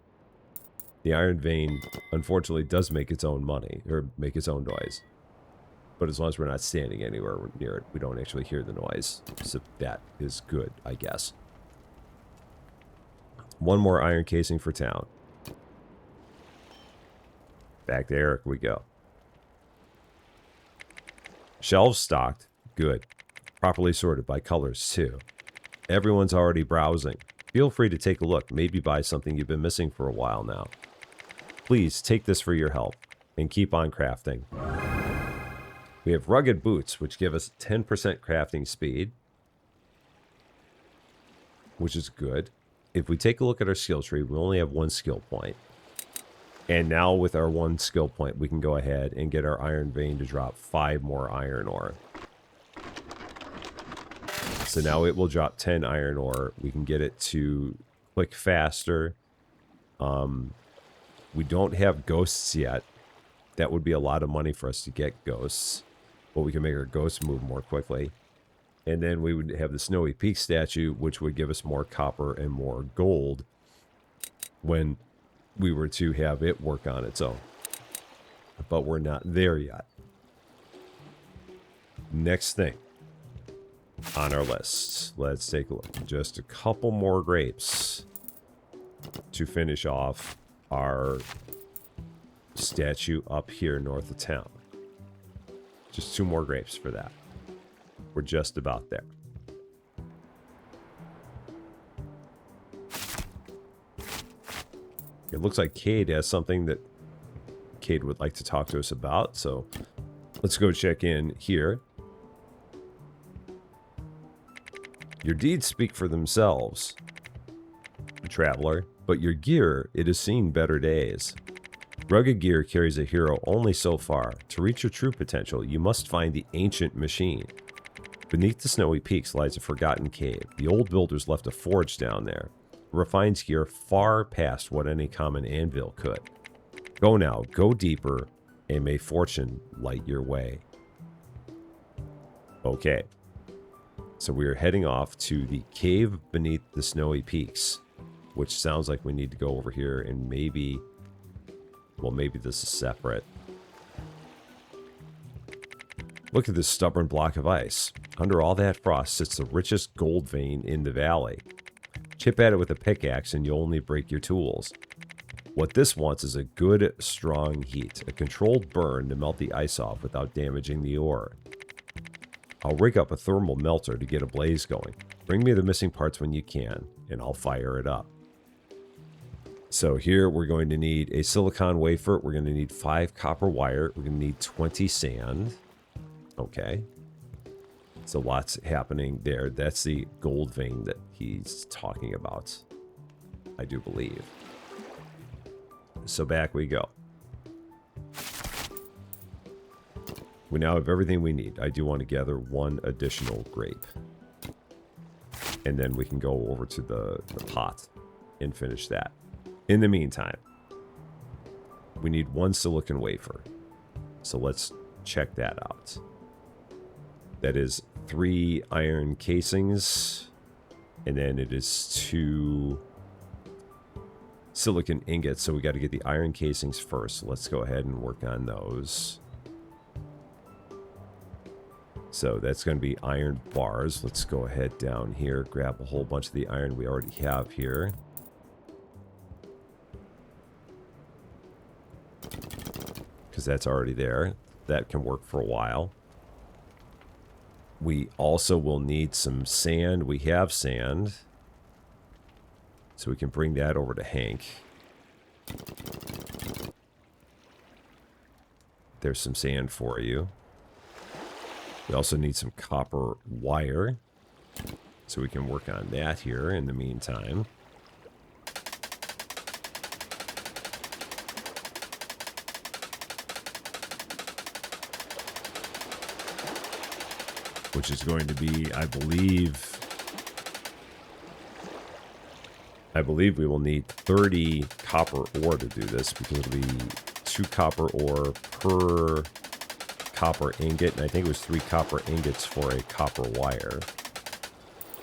The Iron Vein, unfortunately, does make its own money, or make its own noise. But as long as we're not standing anywhere near it, we don't actually hear the noise. So that is good, I guess. 1 more iron casing for town. Back to Eric we go. Shelves stocked. Good. Properly sorted by colors, too. Everyone's already browsing. Feel free to take a look, maybe buy something you've been missing for a while now. Please take this for your help, and keep on crafting. We have rugged boots, which give us 10% crafting speed, which is good. If we take a look at our skill tree, we only have 1 skill point. And now with our 1 skill point, we can go ahead and get our iron vein to drop 5 more iron ore. So now it will drop 10 iron ore. We can get it to click faster. We don't have ghosts yet. That would be a lot of money for us to get ghosts. But we can make our ghosts move more quickly. And then we would have the Snowy Peak statue, which would give us more copper and more gold when we were to have it work on its own. But we're not there yet. Next thing on our list. Let's take a look. Just a couple more grapes to finish off our statue up here north of town. Just 2 more grapes for that. We're just about there. It looks like Cade has something that Cade would like to talk to us about, so let's go check in here. Your deeds speak for themselves, traveler, but your gear, it has seen better days. Rugged gear carries a hero only so far. To reach your true potential, you must find the ancient machine. Beneath the Snowy Peaks lies a forgotten cave. The old builders left a forge down there. It refines gear far past what any common anvil could. Go now, go deeper, and may fortune light your way. Okay. So we are heading off to the cave beneath the Snowy Peaks, which sounds like we need to go over here and maybe... Well, maybe this is separate. Look at this stubborn block of ice. Under all that frost sits the richest gold vein in the valley. Chip at it with a pickaxe and you'll only break your tools. What this wants is a good, strong heat, a controlled burn to melt the ice off without damaging the ore. I'll rig up a thermal melter to get a blaze going. Bring me the missing parts when you can, and I'll fire it up. So here we're going to need a silicon wafer. We're going to need 5 copper wire. We're going to need 20 sand. Okay. So lots happening there. That's the gold vein that he's talking about, I do believe. So back we go. We now have everything we need. I do want to gather 1 additional grape. And then we can go over to the pot and finish that. In the meantime, we need 1 silicon wafer. So let's check that out. That is 3 iron casings. And then it is 2 silicon ingots. So we got to get the iron casings first. So let's go ahead and work on those. So that's going to be iron bars. Let's go ahead down here, grab a whole bunch of the iron we already have here. Because that's already there. That can work for a while. We also will need some sand. We have sand. So we can bring that over to Hank. There's some sand for you. We also need some copper wire. So we can work on that here in the meantime. Which is going to be, I believe we will need 30 copper ore to do this, because it'll be 2 copper ore per copper ingot, and I think it was 3 copper ingots for a copper wire.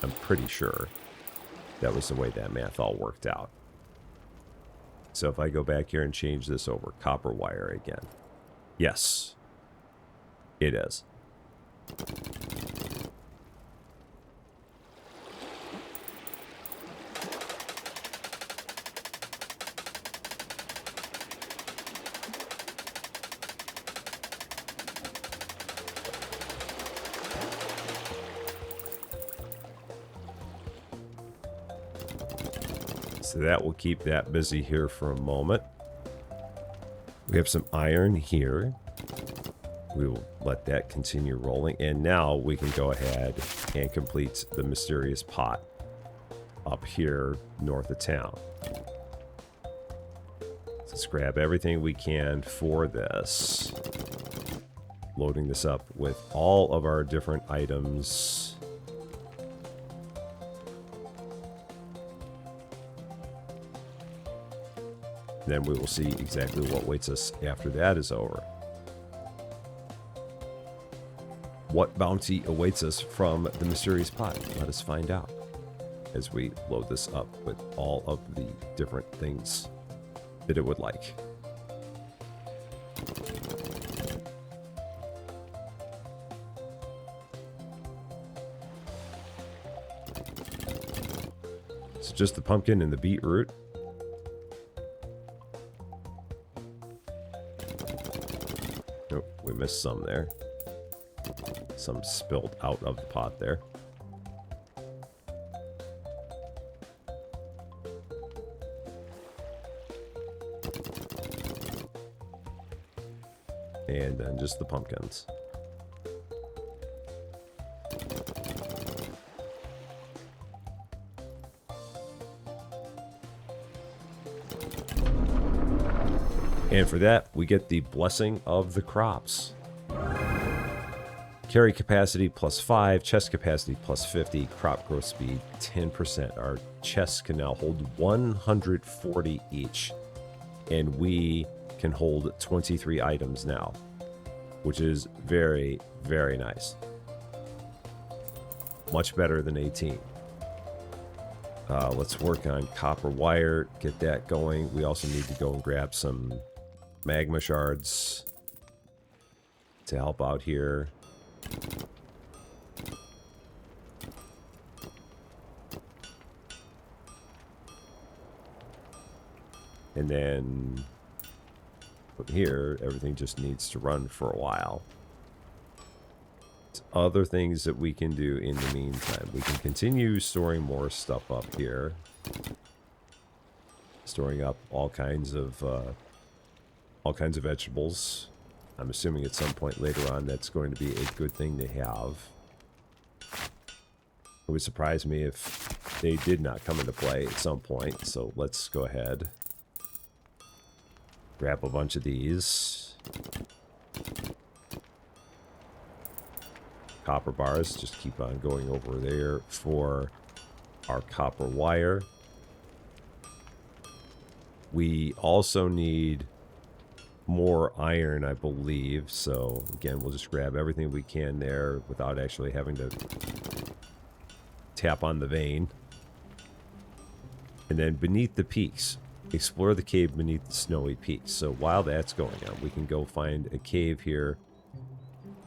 I'm pretty sure that was the way that math all worked out. So if I go back here and change this over, copper wire again. Yes, it is. So that will keep that busy here for a moment. We have some iron here. We will let that continue rolling. And now we can go ahead and complete the mysterious pot up here north of town. Let's grab everything we can for this. Loading this up with all of our different items. Then we will see exactly what waits us after that is over. What bounty awaits us from the mysterious pot? Let us find out as we load this up with all of the different things that it would like. So just the pumpkin and the beetroot. Nope, we missed some there. Some spilled out of the pot there. And then just the pumpkins. And for that, we get the blessing of the crops. Carry capacity +5, chest capacity +50, crop growth speed 10%. Our chests can now hold 140 each. And we can hold 23 items now, which is very, very nice. Much better than 18. Let's work on copper wire, get that going. We also need to go and grab some magma shards to help out here. And then from here, everything just needs to run for a while. Other things that we can do in the meantime. We can continue storing more stuff up here. Storing up all kinds of vegetables. I'm assuming at some point later on that's going to be a good thing to have. It would surprise me if they did not come into play at some point. So let's go ahead. Grab a bunch of these. Copper bars. Just keep on going over there for our copper wire. We also need more iron, I believe. So again, we'll just grab everything we can there without actually having to tap on the vein. And then beneath the peaks, explore the cave beneath the snowy peaks. So while that's going on, we can go find a cave here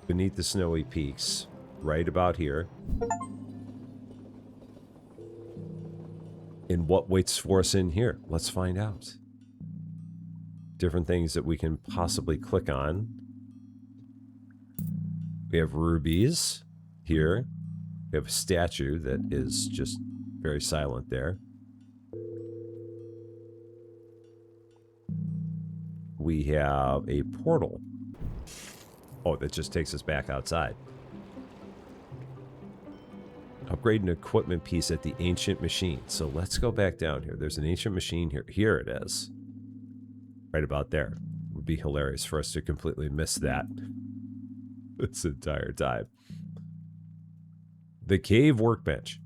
beneath the snowy peaks, right about here. And what waits for us in here? Let's find out. Different things that we can possibly click on. We have rubies here. We have a statue that is just very silent there. We have a portal. Oh, that just takes us back outside. Upgrade an equipment piece at the ancient machine. So let's go back down here. There's an ancient machine here. Here it is. Right about there. It would be hilarious for us to completely miss that this entire time. The cave workbench.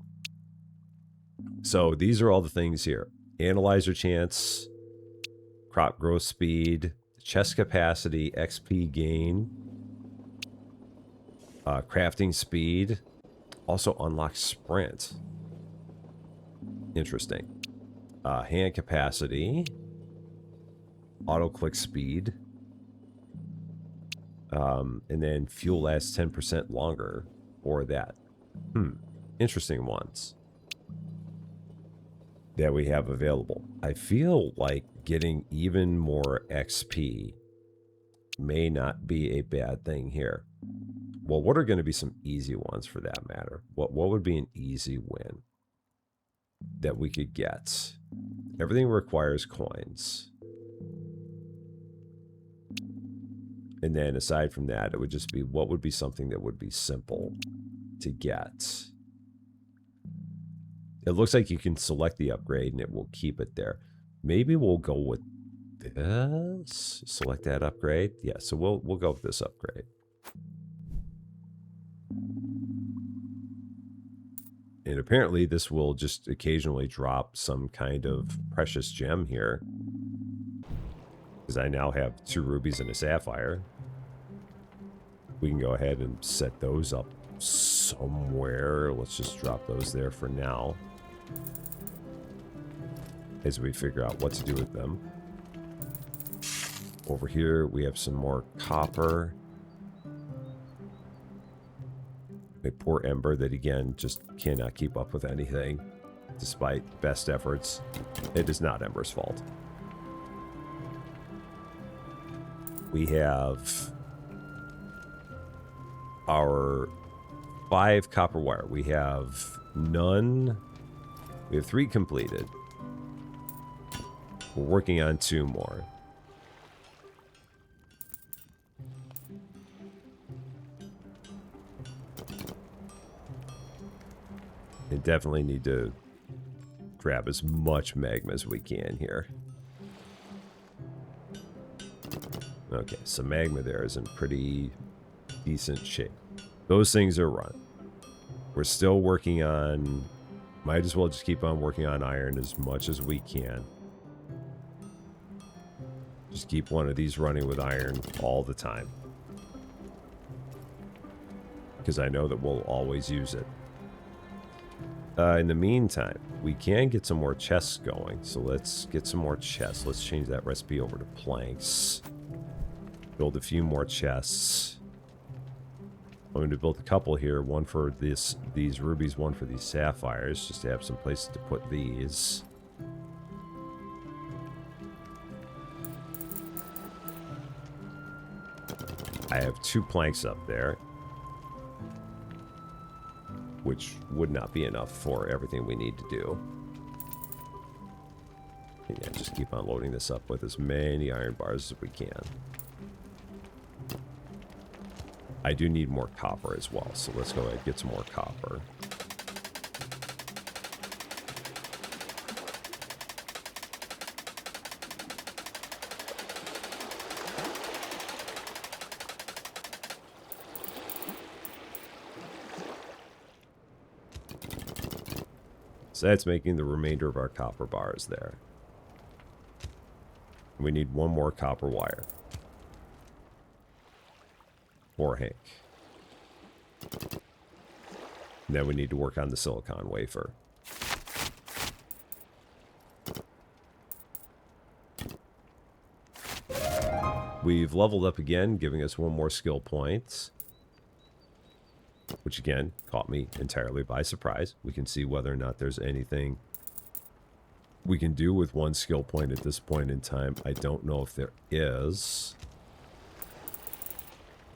So these are all the things here. Analyzer chance, crop growth speed, chest capacity, XP gain, crafting speed. Also unlocks sprint. Interesting. Hand capacity. Auto click speed. And then fuel lasts 10% longer. Or that. Interesting ones that we have available. I feel like getting even more XP may not be a bad thing here. Well, what are going to be some easy ones for that matter? What would be an easy win? that we could get. Everything requires coins. And then aside from that, it would just be, what would be something that would be simple to get? It looks like you can select the upgrade and it will keep it there. Maybe we'll go with this. Select that upgrade. Yeah, so we'll go with this upgrade. And apparently this will just occasionally drop some kind of precious gem here. Because I now have 2 rubies and a sapphire. We can go ahead and set those up somewhere. Let's just drop those there for now, as we figure out what to do with them. Over here, we have some more copper. A poor Ember that, again, just cannot keep up with anything, despite best efforts. It is not Ember's fault. We have our 5 copper wire. We have none. We have 3 completed. We're working on 2 more. We definitely need to grab as much magma as we can here. Okay, so magma there is in pretty decent shape. Those things are run. We're still working on... Might as well just keep on working on iron as much as we can. Just keep one of these running with iron all the time. Because I know that we'll always use it. In the meantime, we can get some more chests going. So let's get some more chests. Let's change that recipe over to planks. Build a few more chests. I'm going to build a couple here. One for these rubies, one for these sapphires. Just to have some places to put these. I have 2 planks up there, which would not be enough for everything we need to do. And yeah, just keep on loading this up with as many iron bars as we can. I do need more copper as well, so let's go ahead and get some more copper. So that's making the remainder of our copper bars there. We need 1 more copper wire. For Hank. And then we need to work on the silicon wafer. We've leveled up again, giving us 1 more skill point. Which again, caught me entirely by surprise. We can see whether or not there's anything we can do with 1 skill point at this point in time. I don't know if there is.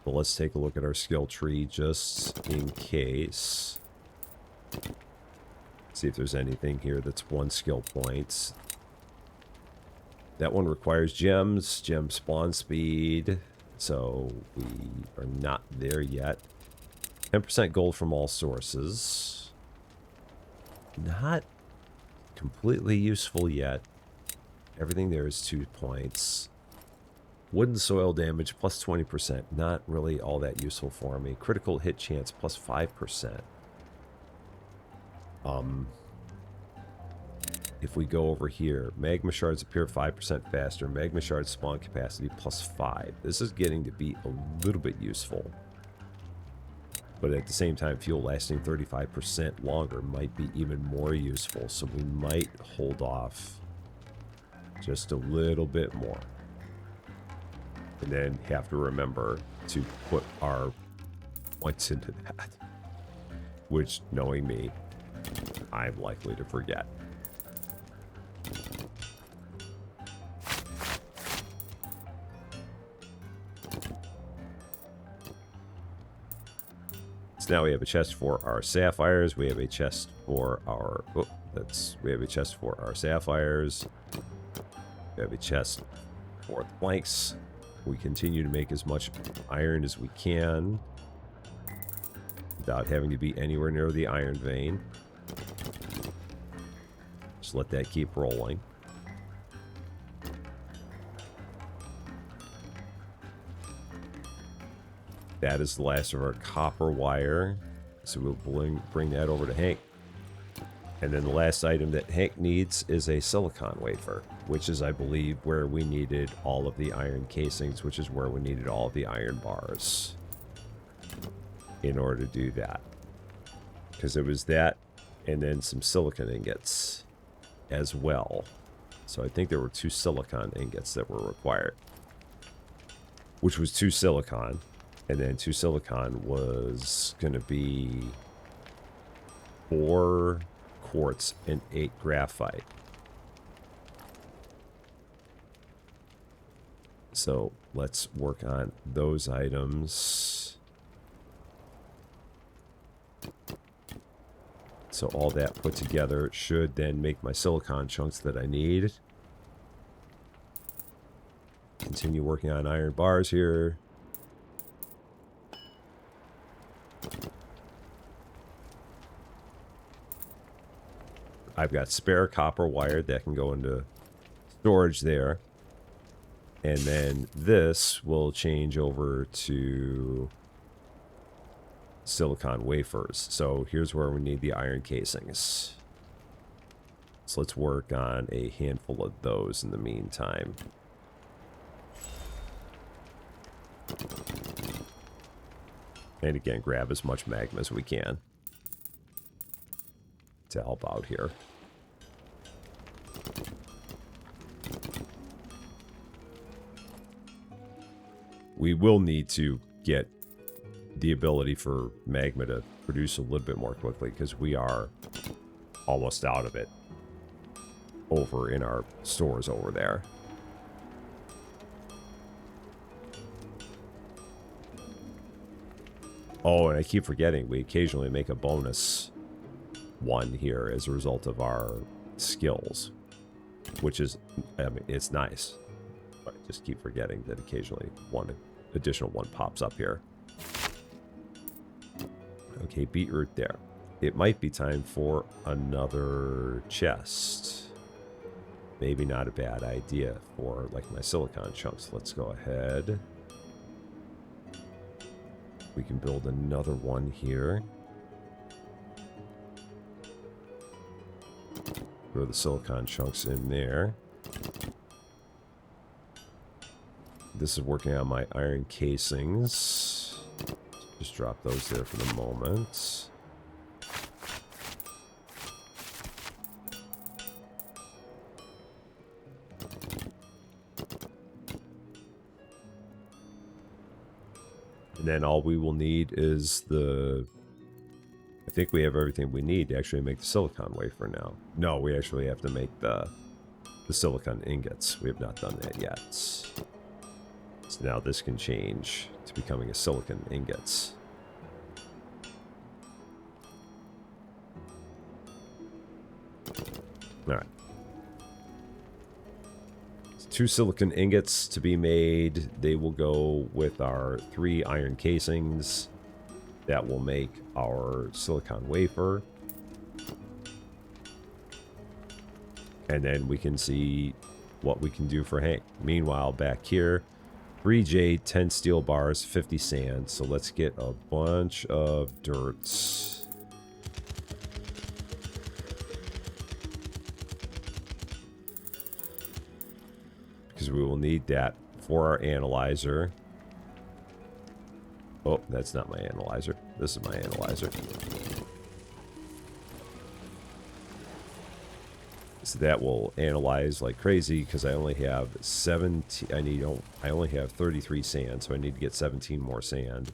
But let's take a look at our skill tree just in case. See if there's anything here that's 1 skill point. That one requires gems, gem spawn speed. So we are not there yet. 10% gold from all sources. Not completely useful yet. Everything there is 2 points. Wooden soil damage plus 20%. Not really all that useful for me. Critical hit chance plus 5%. If we go over here, magma shards appear 5% faster. Magma shards spawn capacity plus 5. This is getting to be a little bit useful. But at the same time, fuel lasting 35% longer might be even more useful. So we might hold off just a little bit more. And then have to remember to put our points into that. Which, knowing me, I'm likely to forget. So now we have a chest for our sapphires. We have a chest for our... Oh, we have a chest for our sapphires. We have a chest for the planks. We continue to make as much iron as we can without having to be anywhere near the iron vein. Just let that keep rolling. That is the last of our copper wire. So we'll bring that over to Hank. And then the last item that Hank needs is a silicon wafer, which is, I believe, where we needed all of the iron casings, which is where we needed all of the iron bars in order to do that. Because it was that and then some silicon ingots as well. So I think there were 2 silicon ingots that were required, which was 2 silicon. And then 2 silicon was going to be 4 quartz and 8 graphite. So let's work on those items. So all that put together should then make my silicon chunks that I need. Continue working on iron bars here. I've got spare copper wire that can go into storage there. And then this will change over to silicon wafers. So here's where we need the iron casings. So let's work on a handful of those in the meantime. And again, grab as much magma as we can to help out here. We will need to get the ability for magma to produce a little bit more quickly because we are almost out of it over in our stores over there. Oh, and I keep forgetting, we occasionally make a bonus one here as a result of our skills, which is, I mean, it's nice. But I just keep forgetting that occasionally one additional one pops up here. Okay, beetroot there. It might be time for another chest. Maybe not a bad idea for like my silicon chunks. Let's go ahead. We can build another one here. Throw the silicon chunks in there. This is working on my iron casings. Just drop those there for the moment. And then all we will need is the... I think we have everything we need to actually make the silicon wafer now. No, we actually have to make the silicon ingots. We have not done that yet. So now this can change to becoming a silicon ingots. All right. 2 silicon ingots to be made. They will go with our 3 iron casings. That will make our silicon wafer. And then we can see what we can do for Hank. Meanwhile, back here, 3 jade, 10 steel bars, 50 sand. So let's get a bunch of dirts. Because we will need that for our analyzer. Oh, that's not my analyzer. This is my analyzer. So that will analyze like crazy because I only have 17. I only have 33 sand, so I need to get 17 more sand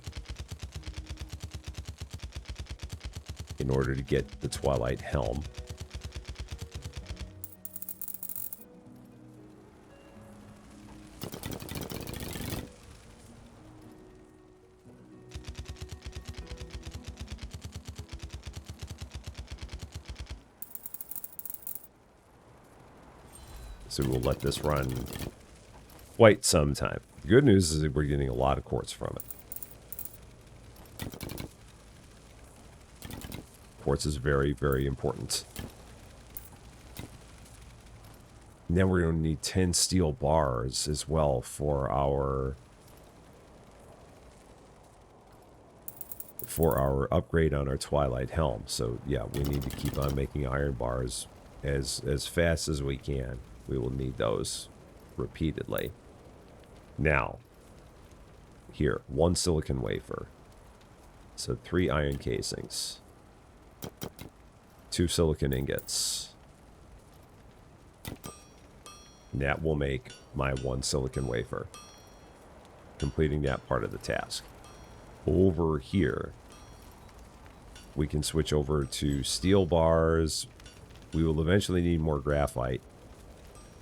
in order to get the Twilight Helm. So we'll let this run quite some time. The good news is that we're getting a lot of quartz from it. Quartz is very, very important. And then we're going to need 10 steel bars as well for our upgrade on our Twilight Helm. So yeah, we need to keep on making iron bars as fast as we can. We will need those repeatedly. Now, here, 1 silicon wafer. So 3 iron casings. 2 silicon ingots. And that will make my 1 silicon wafer, completing that part of the task. Over here, we can switch over to steel bars. We will eventually need more graphite.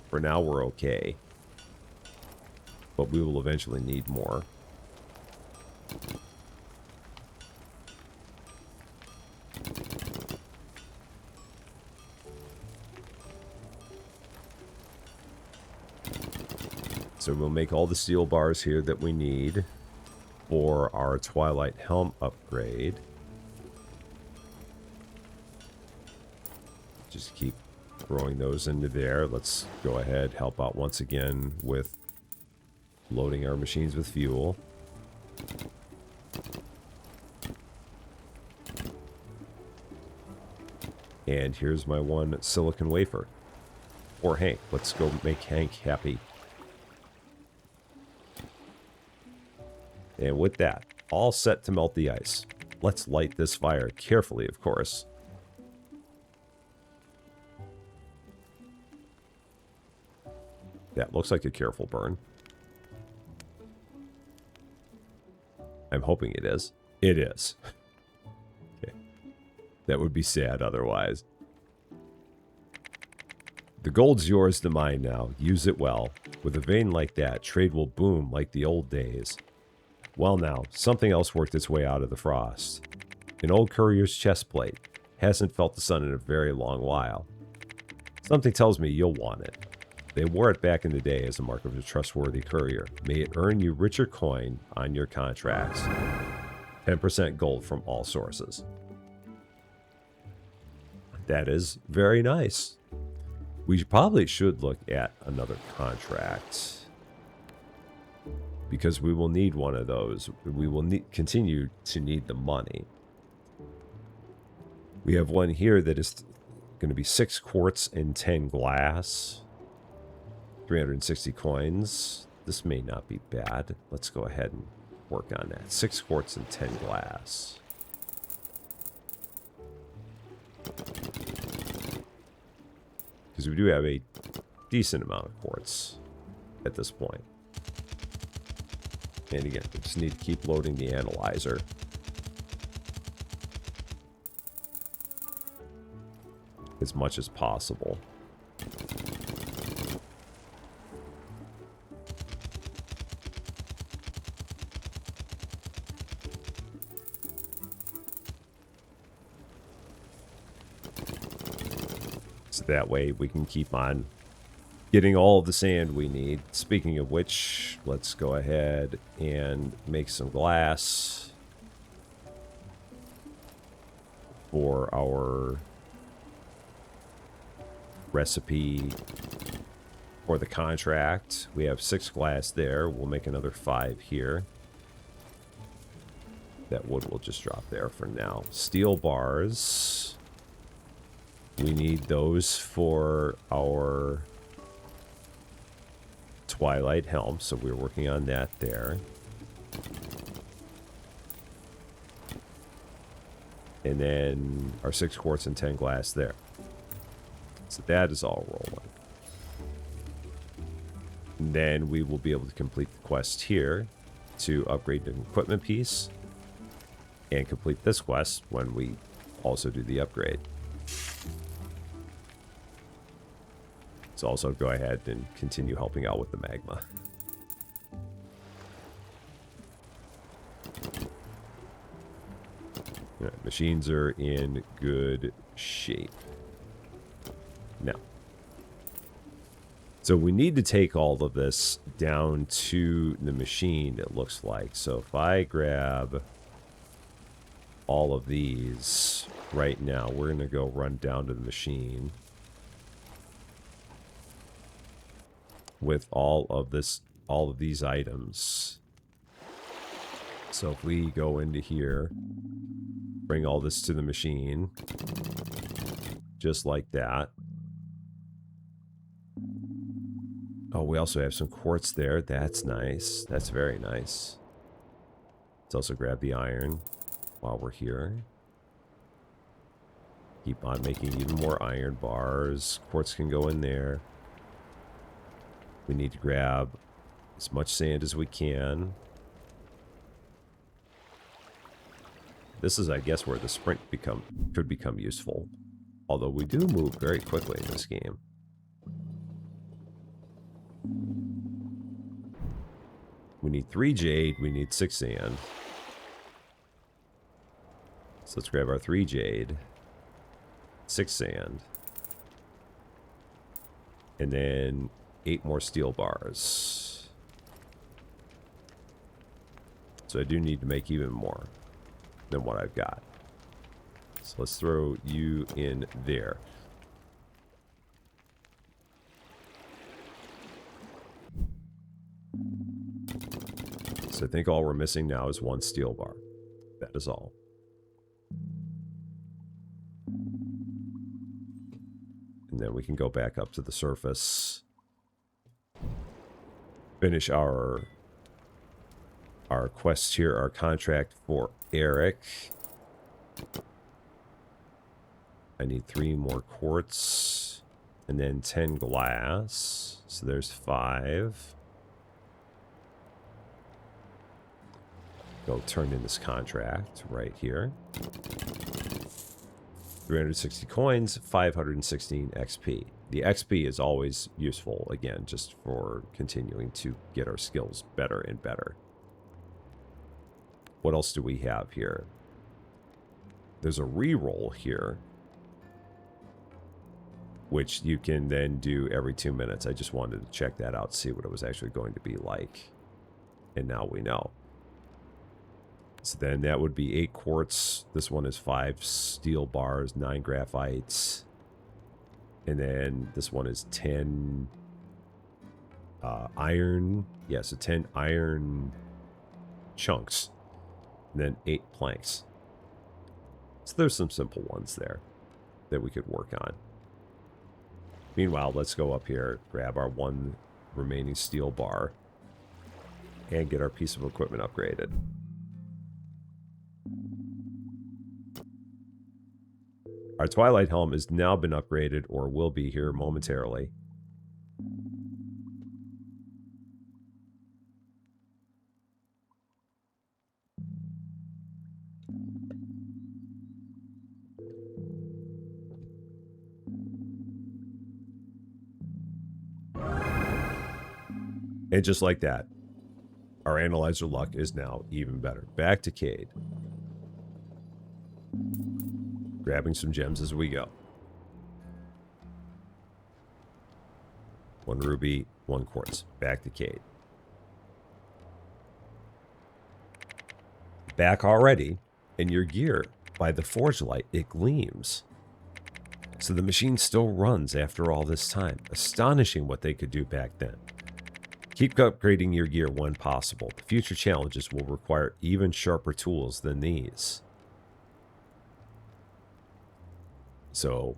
For now, we're okay. But we will eventually need more. So we'll make all the steel bars here that we need for our Twilight Helm upgrade. Just keep throwing those into there. Let's go ahead, help out once again with loading our machines with fuel. And here's my 1 silicon wafer. Or Hank. Let's go make Hank happy. And with that, all set to melt the ice. Let's light this fire carefully, of course. That looks like a careful burn. I'm hoping it is. It is. Okay. That would be sad otherwise. The gold's yours to mine now. Use it well. With a vein like that, trade will boom like the old days. Well now, something else worked its way out of the frost. An old courier's chest plate. Hasn't felt the sun in a very long while. Something tells me you'll want it. They wore it back in the day as a mark of a trustworthy courier. May it earn you richer coin on your contracts. 10% gold from all sources. That is very nice. We probably should look at another contract, because we will need one of those. We will continue to need the money. We have one here that is going to be 6 quartz and 10 glass. 360 coins. This may not be bad. Let's go ahead and work on that. 6 quartz and 10 glass. Because we do have a decent amount of quartz at this point. And again, we just need to keep loading the analyzer. As much as possible. So that way we can keep on getting all of the sand we need. Speaking of which, let's go ahead and make some glass for our recipe for the contract. We have 6 glass there. We'll make another 5 here. That wood will just drop there for now. Steel bars. We need those for our Twilight Helm, so we're working on that there. And then our 6 quartz and 10 glass there. So that is all rolling. And then we will be able to complete the quest here to upgrade the equipment piece and complete this quest when we also do the upgrade. So also go ahead and continue helping out with the magma. Right, machines are in good shape. Now, So we need to take all of this down to the machine, it looks like. So if I grab all of these right now, we're going to go run down to the machine with all of these items. So if we go into here, bring all this to the machine, just like that. Oh, we also have some quartz there. That's nice. That's very nice. Let's also grab the iron while we're here. Keep on making even more iron bars. Quartz can go in there. We need to grab as much sand as we can. This is, I guess, where the sprint could become useful. Although we do move very quickly in this game. We need 3 jade. We need 6 sand. So let's grab our 3 jade. 6 sand. And then 8 more steel bars. So I do need to make even more than what I've got. So let's throw you in there. So I think all we're missing now is 1 steel bar. That is all. And then we can go back up to the surface. Finish our quest here, our contract for Eric. I need 3 more quartz. And then 10 glass. So there's 5. Go turn in this contract right here. 360 coins, 516 XP. The XP is always useful, again, just for continuing to get our skills better and better. What else do we have here? There's a reroll here, which you can then do every 2 minutes. I just wanted to check that out, see what it was actually going to be like. And now we know. So then that would be 8 quartz. This one is 5 steel bars, 9 graphites. And then this one is 10 iron. Yeah, so 10 iron chunks. And then 8 planks. So there's some simple ones there that we could work on. Meanwhile, let's go up here, grab our 1 remaining steel bar, and get our piece of equipment upgraded. Our Twilight Helm has now been upgraded, or will be here momentarily. And just like that, our analyzer luck is now even better. Back to Cade. Grabbing some gems as we go. 1 ruby, 1 quartz. Back to Cade. Back already, and your gear, by the forge light, it gleams. So the machine still runs after all this time. Astonishing what they could do back then. Keep upgrading your gear when possible. The future challenges will require even sharper tools than these. So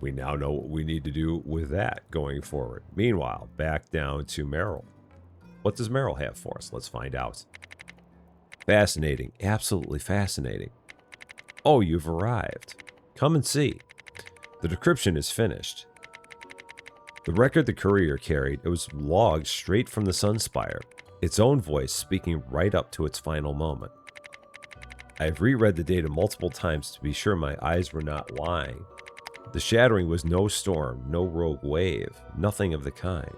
we now know what we need to do with that going forward. Meanwhile, back down to Merrill. What does Merrill have for us? Let's find out. Fascinating. Absolutely fascinating. Oh, you've arrived. Come and see. The decryption is finished. The record the courier carried, it was logged straight from the Sunspire, its own voice speaking right up to its final moment. I have reread the data multiple times to be sure my eyes were not lying. The shattering was no storm, no rogue wave, nothing of the kind.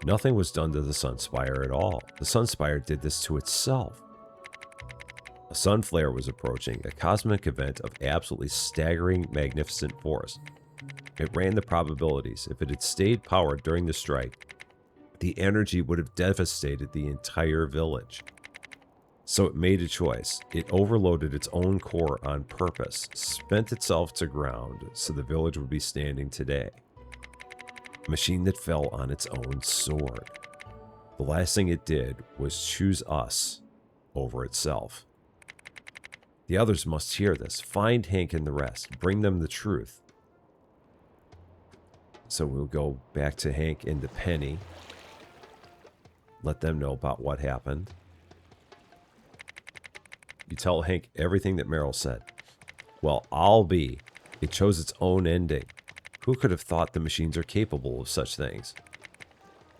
Nothing was done to the Sunspire at all. The Sunspire did this to itself. A sun flare was approaching, a cosmic event of absolutely staggering, magnificent force. It ran the probabilities. If it had stayed powered during the strike, the energy would have devastated the entire village. So it made a choice. It overloaded its own core on purpose, spent itself to ground so the village would be standing today. A machine that fell on its own sword. The last thing it did was choose us over itself. The others must hear this. Find Hank and the rest. Bring them the truth. So we'll go back to Hank and the Penny. Let them know about what happened. You tell Hank everything that Meryl said. Well, I'll be. It chose its own ending. Who could have thought the machines are capable of such things?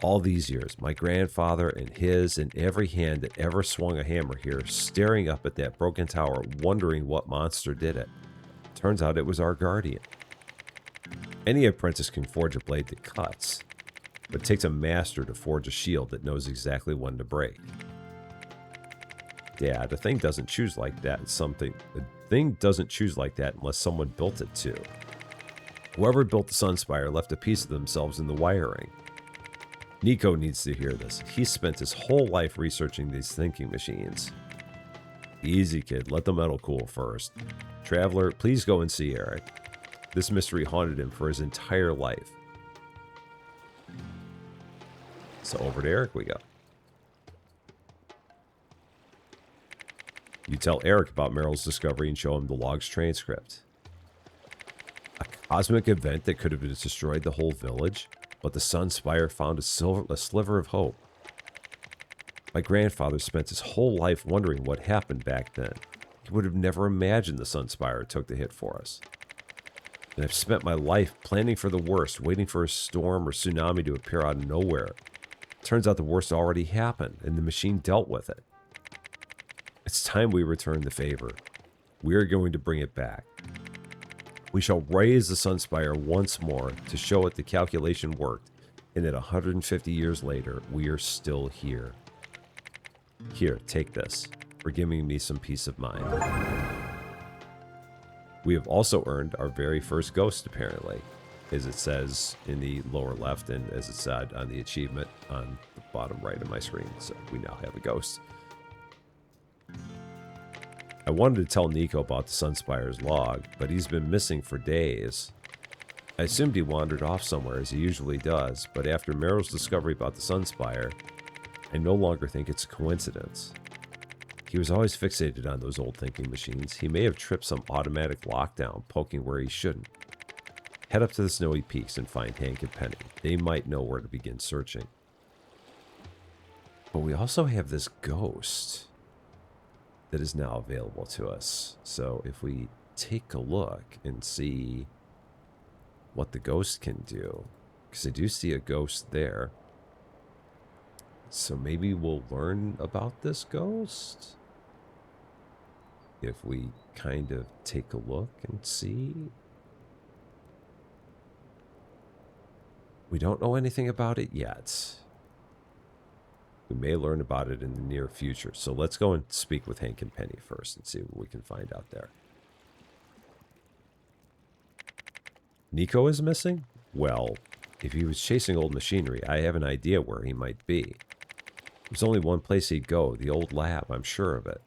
All these years, my grandfather and his and every hand that ever swung a hammer here, staring up at that broken tower, wondering what monster did it. Turns out it was our guardian. Any apprentice can forge a blade that cuts, but it takes a master to forge a shield that knows exactly when to break. Yeah, the thing doesn't choose like that. The thing doesn't choose like that unless someone built it to. Whoever built the Sunspire left a piece of themselves in the wiring. Nico needs to hear this. He spent his whole life researching these thinking machines. Easy, kid. Let the metal cool first. Traveler, please go and see Eric. This mystery haunted him for his entire life. So over to Eric we go. You tell Eric about Meryl's discovery and show him the log's transcript. A cosmic event that could have destroyed the whole village, but the Sunspire found a sliver of hope. My grandfather spent his whole life wondering what happened back then. He would have never imagined the Sunspire took the hit for us. And I've spent my life planning for the worst, waiting for a storm or tsunami to appear out of nowhere. Turns out the worst already happened, and the machine dealt with it. It's time we return the favor. We are going to bring it back. We shall raise the Sunspire once more to show it the calculation worked, and that 150 years later, we are still here. Here, take this, for giving me some peace of mind. We have also earned our very first ghost, apparently, as it says in the lower left and as it said on the achievement on the bottom right of my screen. So we now have a ghost. I wanted to tell Nico about the Sunspire's log, but he's been missing for days. I assumed he wandered off somewhere, as he usually does, but after Meryl's discovery about the Sunspire, I no longer think it's a coincidence. He was always fixated on those old thinking machines. He may have tripped some automatic lockdown, poking where he shouldn't. Head up to the snowy peaks and find Hank and Penny. They might know where to begin searching. But we also have this ghost that is now available to us. So if we take a look and see what the ghost can do, because I do see a ghost there. So maybe we'll learn about this ghost if we kind of take a look and see. We don't know anything about it yet. We may learn about it in the near future. So let's go and speak with Hank and Penny first and see what we can find out there. Nico is missing? Well, if he was chasing old machinery, I have an idea where he might be. There's only one place he'd go, the old lab, I'm sure of it.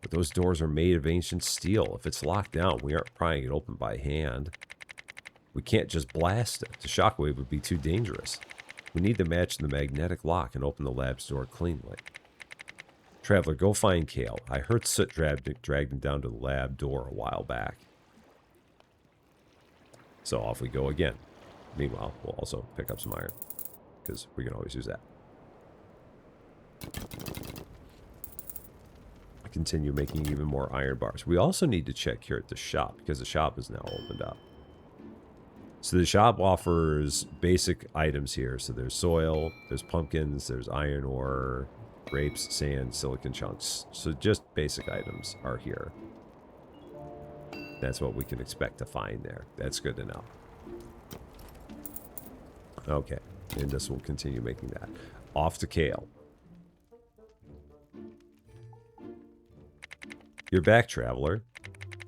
But those doors are made of ancient steel. If it's locked down, we aren't prying it open by hand. We can't just blast it. The shockwave would be too dangerous. We need to match the magnetic lock and open the lab's door cleanly. Traveler, go find Kale. I heard Soot dragged him down to the lab door a while back. So off we go again. Meanwhile, we'll also pick up some iron, because we can always use that. Continue making even more iron bars. We also need to check here at the shop, because the shop is now opened up. So the shop offers basic items here. So there's soil, there's pumpkins, there's iron ore, grapes, sand, silicon chunks. So just basic items are here. That's what we can expect to find there. That's good to know. Okay, and this will continue making that. Off to Kale. You're back, traveler.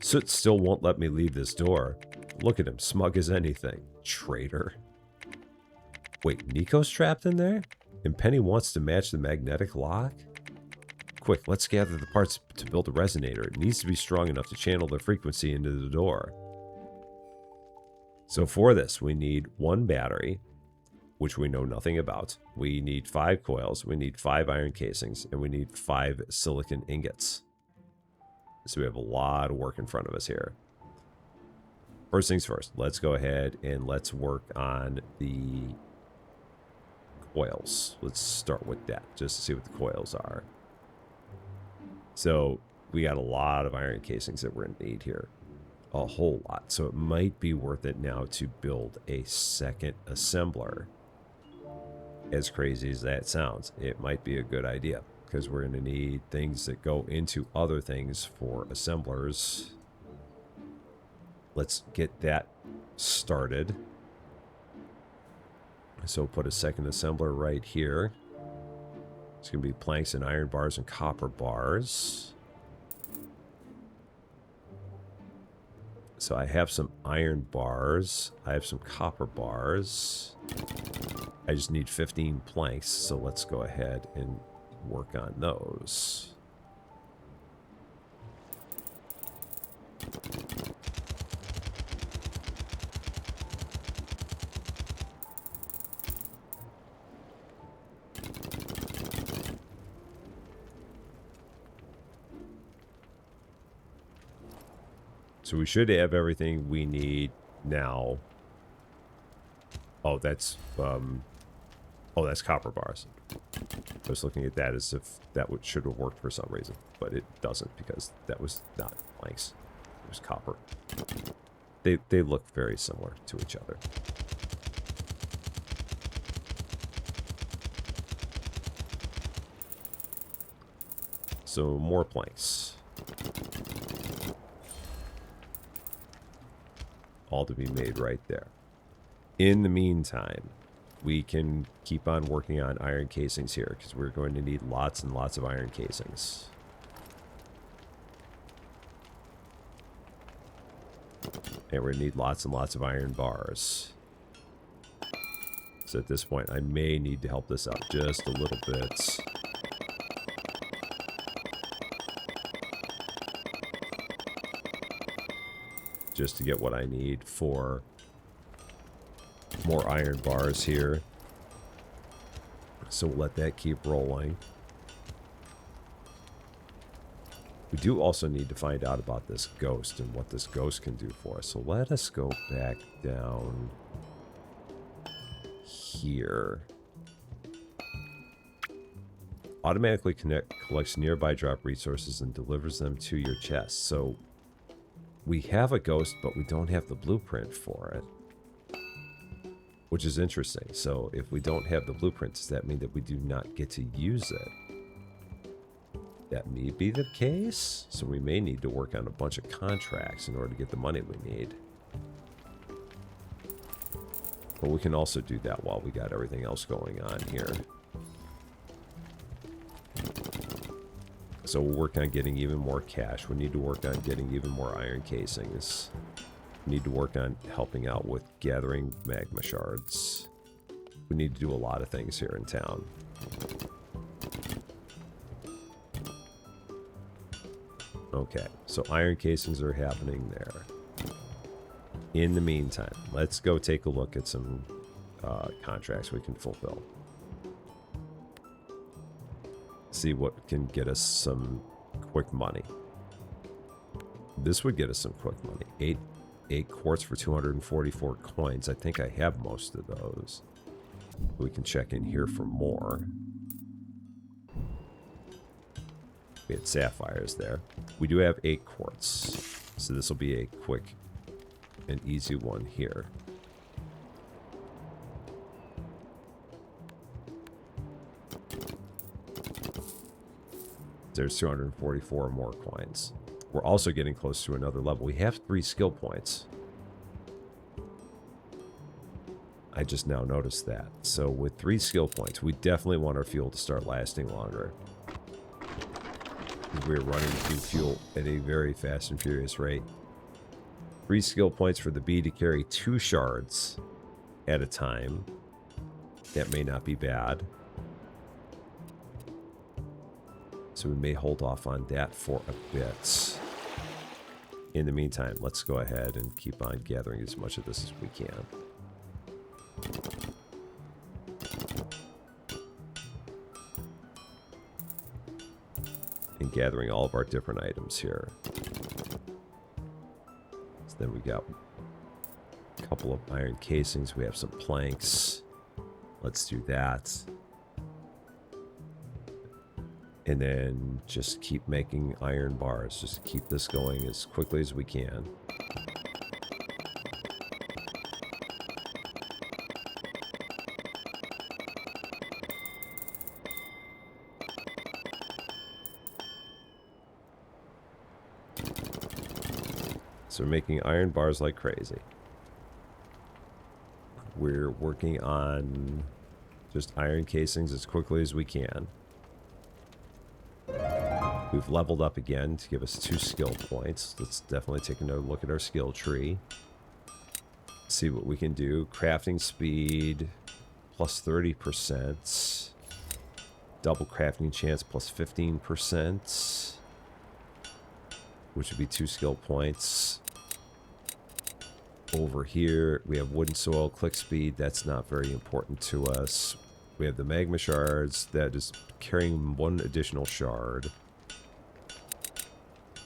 Soot still won't let me leave this door. Look at him, smug as anything. Traitor. Wait, Nico's trapped in there? And Penny wants to match the magnetic lock? Quick, let's gather the parts to build a resonator. It needs to be strong enough to channel the frequency into the door. So for this, we need 1 battery, which we know nothing about. We need 5 coils, we need 5 iron casings, and we need 5 silicon ingots. So we have a lot of work in front of us here. First things first, let's go ahead and let's work on the coils. Let's start with that, just to see what the coils are. So we got a lot of iron casings that we're going to need here. A whole lot. So it might be worth it now to build a second assembler. As crazy as that sounds, it might be a good idea, because we're going to need things that go into other things for assemblers. Let's get that started. So put a second assembler right here. It's going to be planks and iron bars and copper bars. So I have some iron bars. I have some copper bars. I just need 15 planks, so let's go ahead and work on those. So we should have everything we need now. Oh, that's copper bars. I was looking at that as if that should have worked for some reason, but it doesn't, because that was not planks. It was copper. They look very similar to each other. So more planks. All to be made right there. In the meantime, we can keep on working on iron casings here, because we're going to need lots and lots of iron casings. And we're going to need lots and lots of iron bars. So at this point, I may need to help this out just a little bit. Just to get what I need for more iron bars here. So we'll let that keep rolling. We do also need to find out about this ghost and what this ghost can do for us. So let us go back down here. Automatically collects nearby drop resources and delivers them to your chest. So we have a ghost, but we don't have the blueprint for it, which is interesting. So if we don't have the blueprint, does that mean that we do not get to use it? That may be the case. So we may need to work on a bunch of contracts in order to get the money we need. But we can also do that while we got everything else going on here. So we'll work on getting even more cash. We need to work on getting even more iron casings. We need to work on helping out with gathering magma shards. We need to do a lot of things here in town. Okay, so iron casings are happening there. In the meantime, let's go take a look at some contracts we can fulfill. See what can get us some quick money. This would get us some quick money. 8 quartz for 244 coins. I think I have most of those. We can check in here for more. We had sapphires there. We do have 8 quartz. So this will be a quick and easy one here. There's 244 more coins. We're also getting close to another level. We have 3 skill points. I just now noticed that. So with 3 skill points, we definitely want our fuel to start lasting longer. We're running through fuel at a very fast and furious rate. 3 skill points for the bee to carry 2 shards at a time. That may not be bad. So we may hold off on that for a bit. In the meantime, let's go ahead and keep on gathering as much of this as we can. And gathering all of our different items here. So then we got a couple of iron casings. We have some planks. Let's do that. And then just keep making iron bars. Just keep this going as quickly as we can. So we're making iron bars like crazy. We're working on just iron casings as quickly as we can. We've leveled up again to give us 2 skill points. Let's definitely take another look at our skill tree. See what we can do. Crafting speed plus 30%. Double crafting chance plus 15%. Which would be 2 skill points. Over here, we have wooden soil, click speed. That's not very important to us. We have the magma shards. That is carrying 1 additional shard.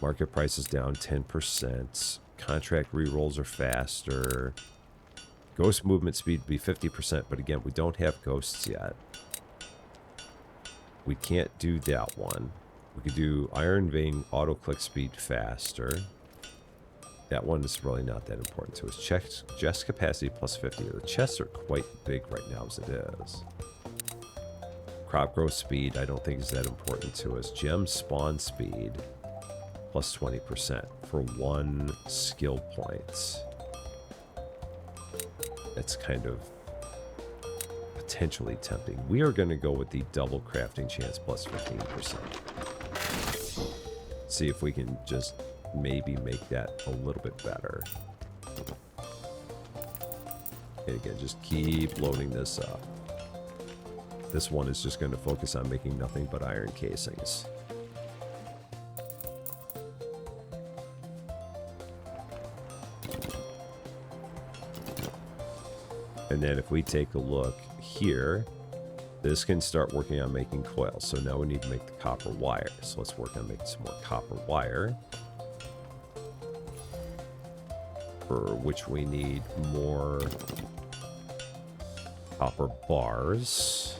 Market price is down 10%. Contract rerolls are faster. Ghost movement speed would be 50%, but again, we don't have ghosts yet. We can't do that one. We could do Iron Vein auto click speed faster. That one is really not that important to us. Chest capacity plus 50. The chests are quite big right now as it is. Crop growth speed I don't think is that important to us. Gem spawn speed plus 20% for 1 skill point. That's kind of potentially tempting. We are going to go with the double crafting chance plus 15%. See if we can just maybe make that a little bit better. And again, just keep loading this up. This one is just going to focus on making nothing but iron casings. And then if we take a look here, this can start working on making coils. So now we need to make the copper wire. So let's work on making some more copper wire. For which we need more copper bars.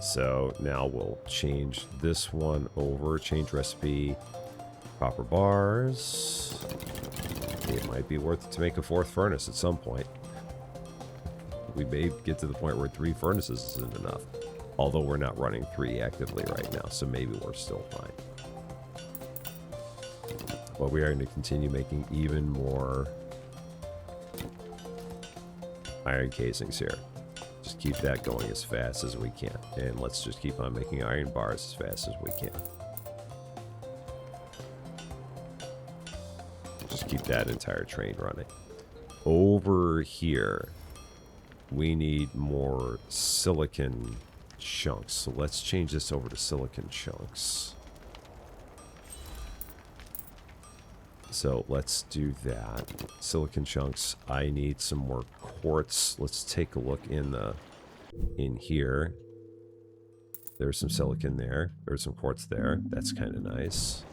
So now we'll change this one over, change recipe, copper bars. It might be worth it to make a 4th furnace at some point. We may get to the point where 3 furnaces isn't enough. Although we're not running 3 actively right now, so maybe we're still fine. But we are going to continue making even more iron casings here. Just keep that going as fast as we can. And let's just keep on making iron bars as fast as we can. Just keep that entire train running. Over here, we need more silicon chunks. So let's change this over to silicon chunks. So let's do that. Silicon chunks. I need some more quartz. Let's take a look in here. There's some silicon there. There's some quartz there. That's kind of nice.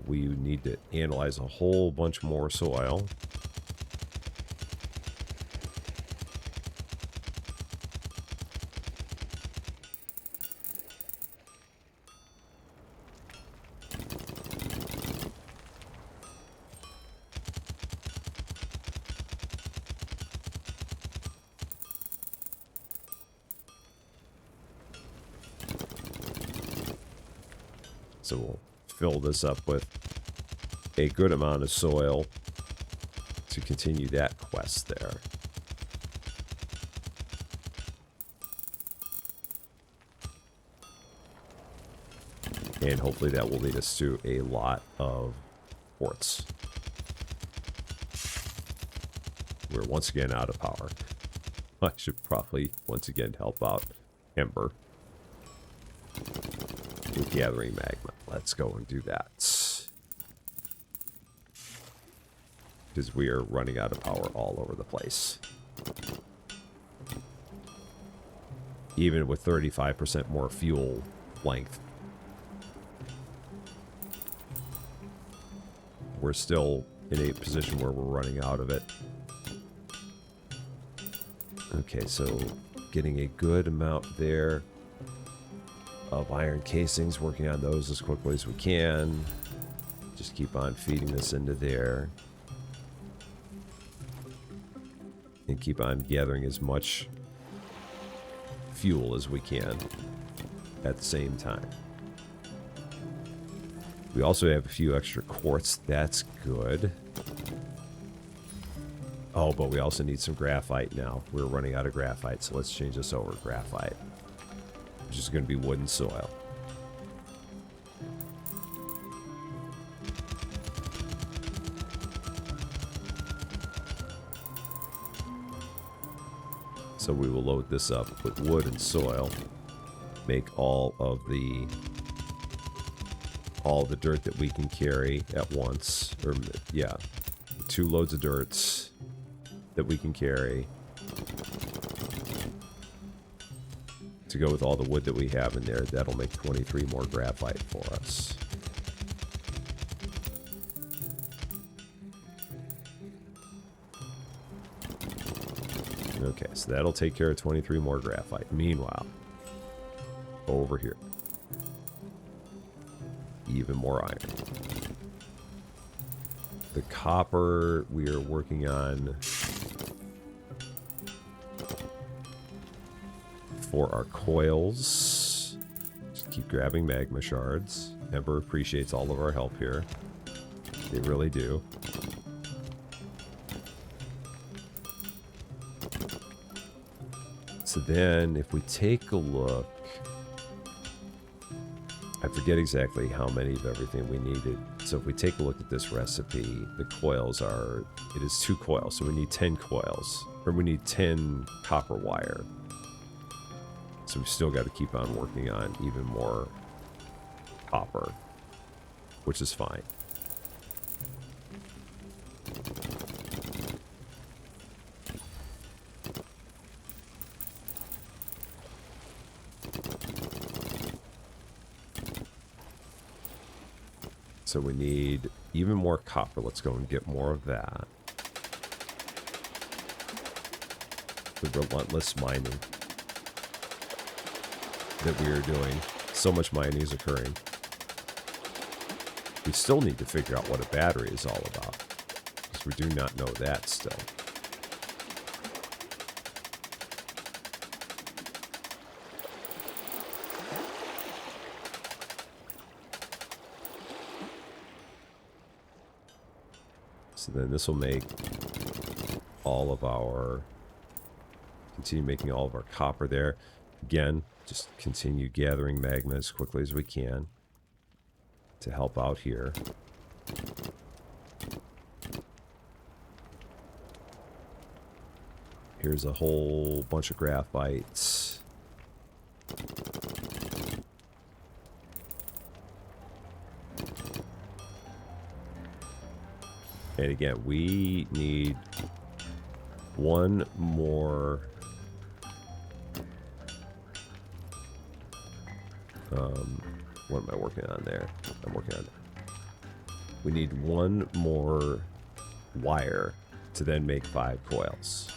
We need to analyze a whole bunch more soil. So we'll fill this up with a good amount of soil to continue that quest there. And hopefully that will lead us to a lot of quartz. We're once again out of power. I should probably once again help out Ember with gathering magma. Let's go and do that. Because we are running out of power all over the place. Even with 35% more fuel length, we're still in a position where we're running out of it. Okay, so getting a good amount there of iron casings, working on those as quickly as we can. Just keep on feeding this into there. And keep on gathering as much fuel as we can at the same time. We also have a few extra quartz. That's good. Oh, but we also need some graphite now. We're running out of graphite, so let's change this over to graphite. Which is going to be wood and soil. So we will load this up with wood and soil. Make all the dirt that we can carry at once. Or, yeah, 2 loads of dirt that we can carry to go with all the wood that we have in there. That'll make 23 more graphite for us. Okay, so that'll take care of 23 more graphite. Meanwhile, over here, even more iron. The copper we are working on for our coils. Just keep grabbing magma shards. Ember appreciates all of our help here. They really do. So then, if we take a look, I forget exactly how many of everything we needed. So if we take a look at this recipe, the coils are, it is 2 coils. So we need 10 coils, or we need 10 copper wire. So we've still got to keep on working on even more copper, which is fine. So we need even more copper. Let's go and get more of that. The relentless mining that we are doing. So much mining is occurring. We still need to figure out what a battery is all about, because we do not know that still. So then this will make all of our, continue making all of our copper there. Again, just continue gathering magma as quickly as we can to help out here. Here's a whole bunch of graphites. And again, we need one more what am I working on there? I'm working on that. We need one more wire to then make 5 coils.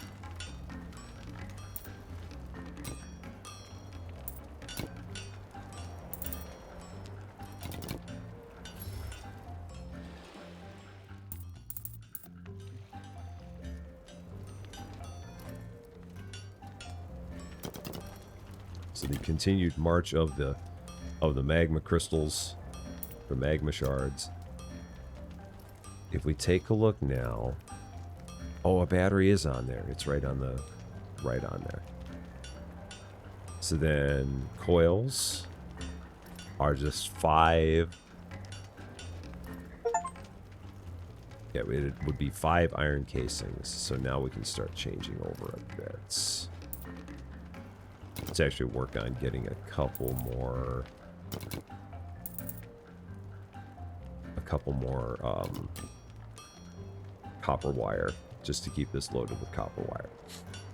So the continued march of the magma crystals for magma shards. If we take a look now, oh, a battery is on there. It's right on there. So then coils are just 5. Yeah, it would be 5 iron casings. So now we can start changing over a bit. Let's actually work on getting a couple more copper wire, just to keep this loaded with copper wire.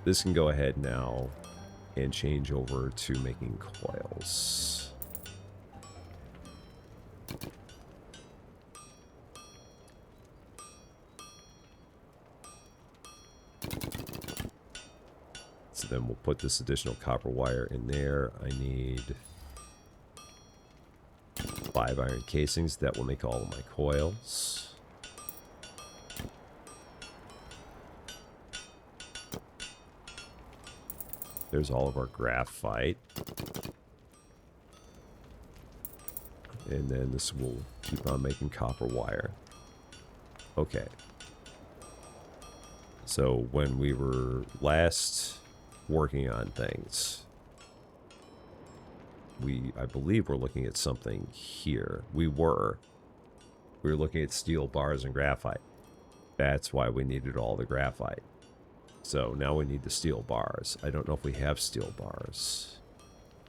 This can go ahead now and change over to making coils. So then we'll put this additional copper wire in there. I need 5 iron casings. That will make all of my coils. There's all of our graphite. And then this will keep on making copper wire. Okay. So when we were last working on things, I believe we're looking at something here. We were looking at steel bars and graphite. That's why we needed all the graphite. So now we need the steel bars. I don't know if we have steel bars.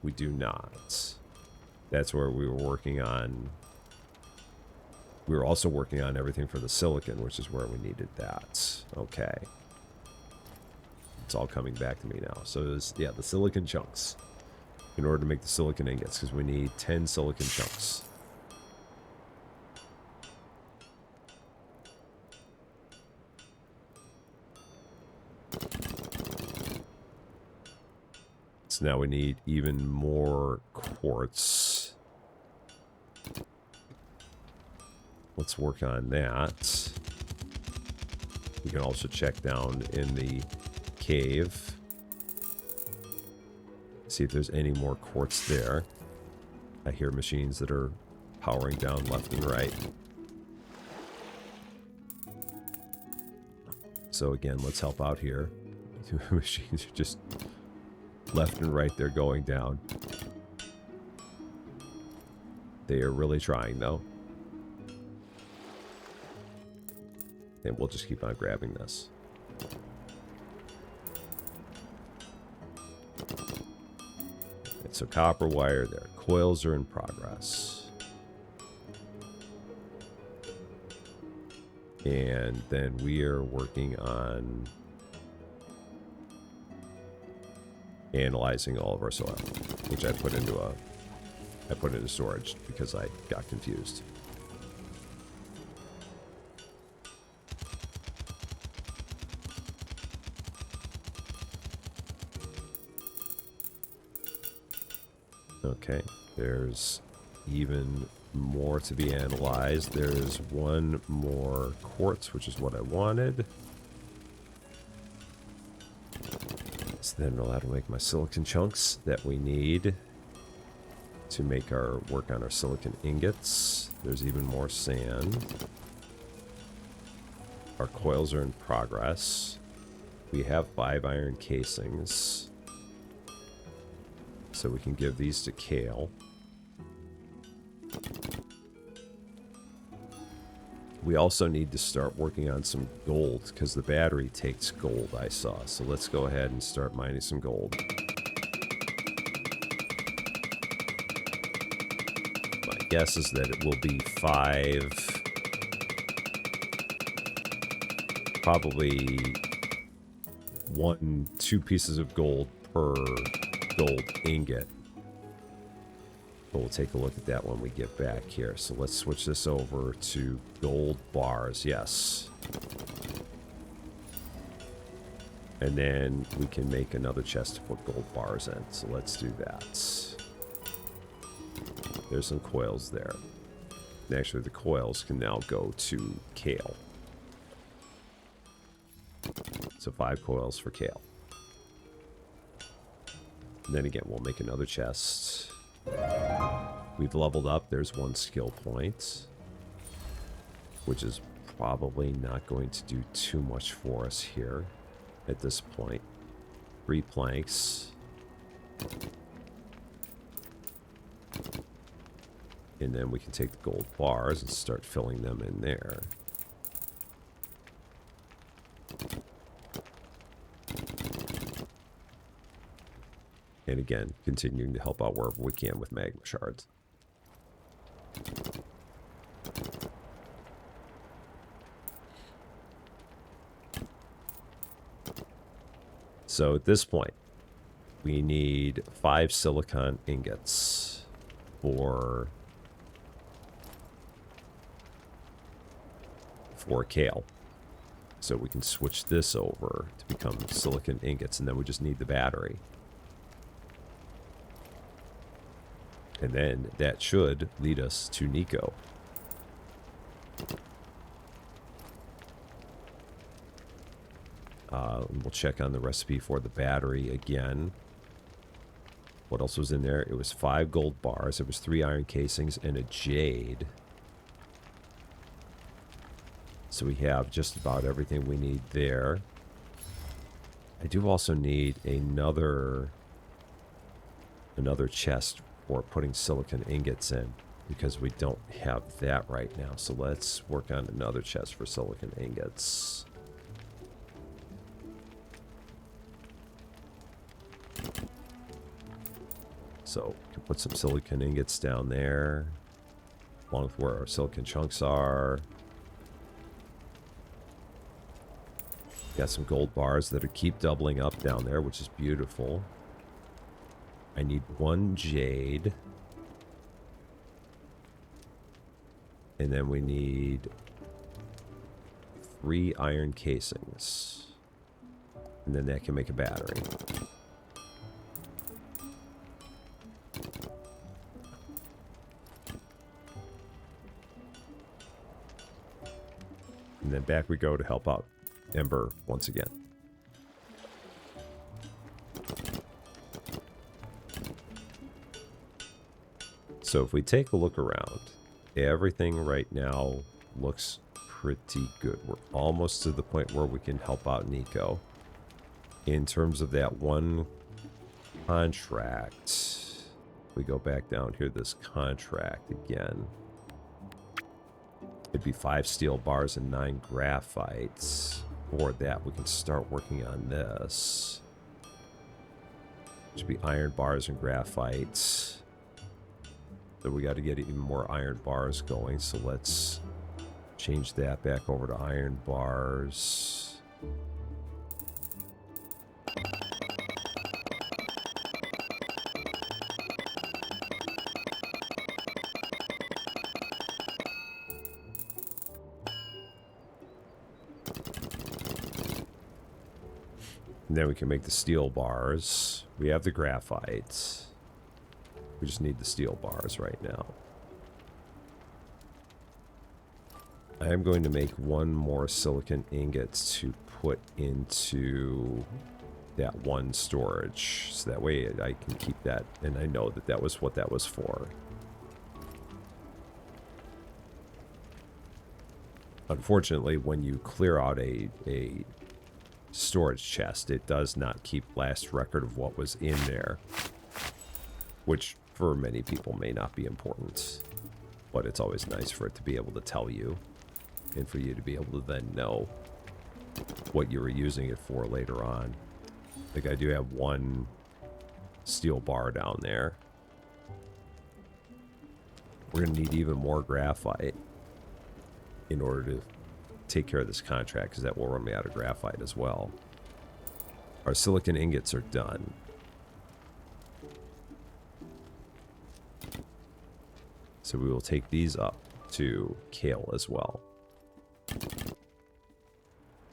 We do not. That's where we were working on. We were also working on everything for the silicon, which is where we needed that. Okay. It's all coming back to me now. So it's, yeah, the silicon chunks. In order to make the silicon ingots, because we need 10 silicon chunks. So now we need even more quartz. Let's work on that. We can also check down in the cave. See if there's any more quartz there. I hear machines that are powering down left and right. So again, let's help out here. Machines are just left and right, they're going down. They are really trying though. And we'll just keep on grabbing this. And so copper wire there. Coils are in progress. And then we are working on analyzing all of our soil, which I put into storage because I got confused. Okay, there's even more to be analyzed. There's one more quartz, which is what I wanted. So then I'll have to make my silicon chunks that we need to make our work on our silicon ingots. There's even more sand. Our coils are in progress. We have 5 iron casings. So we can give these to Kale. We also need to start working on some gold because the battery takes gold, I saw. So let's go ahead and start mining some gold. My guess is that it will be 5, probably 1-2 pieces of gold per gold ingot. But we'll take a look at that when we get back here. So let's switch this over to gold bars. Yes. And then we can make another chest to put gold bars in. So let's do that. There's some coils there. And actually, the coils can now go to Kale. So 5 coils for Kale. And then again, we'll make another chest. we've leveled up. There's 1 skill point, which is probably not going to do too much for us here at this point. 3 planks. And then we can take the gold bars and start filling them in there. And again, continuing to help out wherever we can with magma shards. So at this point, we need 5 silicon ingots for kale. So we can switch this over to become silicon ingots, and then we just need the battery. And then that should lead us to Nico. We'll check on the recipe for the battery again. What else was in there? It was 5 gold bars. It was 3 iron casings and a jade. So we have just about everything we need there. I do also need another chest for putting silicon ingots in, because we don't have that right now. So let's work on another chest for silicon ingots. So we can put some silicon ingots down there, along with where our silicon chunks are. Got some gold bars that keep doubling up down there, which is beautiful. I need 1 jade. And then we need 3 iron casings. And then that can make a battery. And then back we go to help out Ember once again. So if we take a look around, everything right now looks pretty good. We're almost to the point where we can help out Nico. In terms of that 1 contract, we go back down here, this contract again. It'd be 5 steel bars and 9 graphites. For that, we can start working on this. Should be iron bars and graphites. So we got to get even more iron bars going. So let's change that back over to iron bars. And then we can make the steel bars. We have the graphite. We just need the steel bars right now. I am going to make 1 more silicon ingot to put into that 1 storage. So that way I can keep that, and I know that that was what that was for. Unfortunately, when you clear out a storage chest, it does not keep last record of what was in there, which for many people may not be important, but it's always nice for it to be able to tell you, and for you to be able to then know what you were using it for later on. Like, I do have 1 steel bar down there. We're gonna need even more graphite in order to take care of this contract, because that will run me out of graphite as well. Our silicon ingots are done. So we will take these up to Kale as well.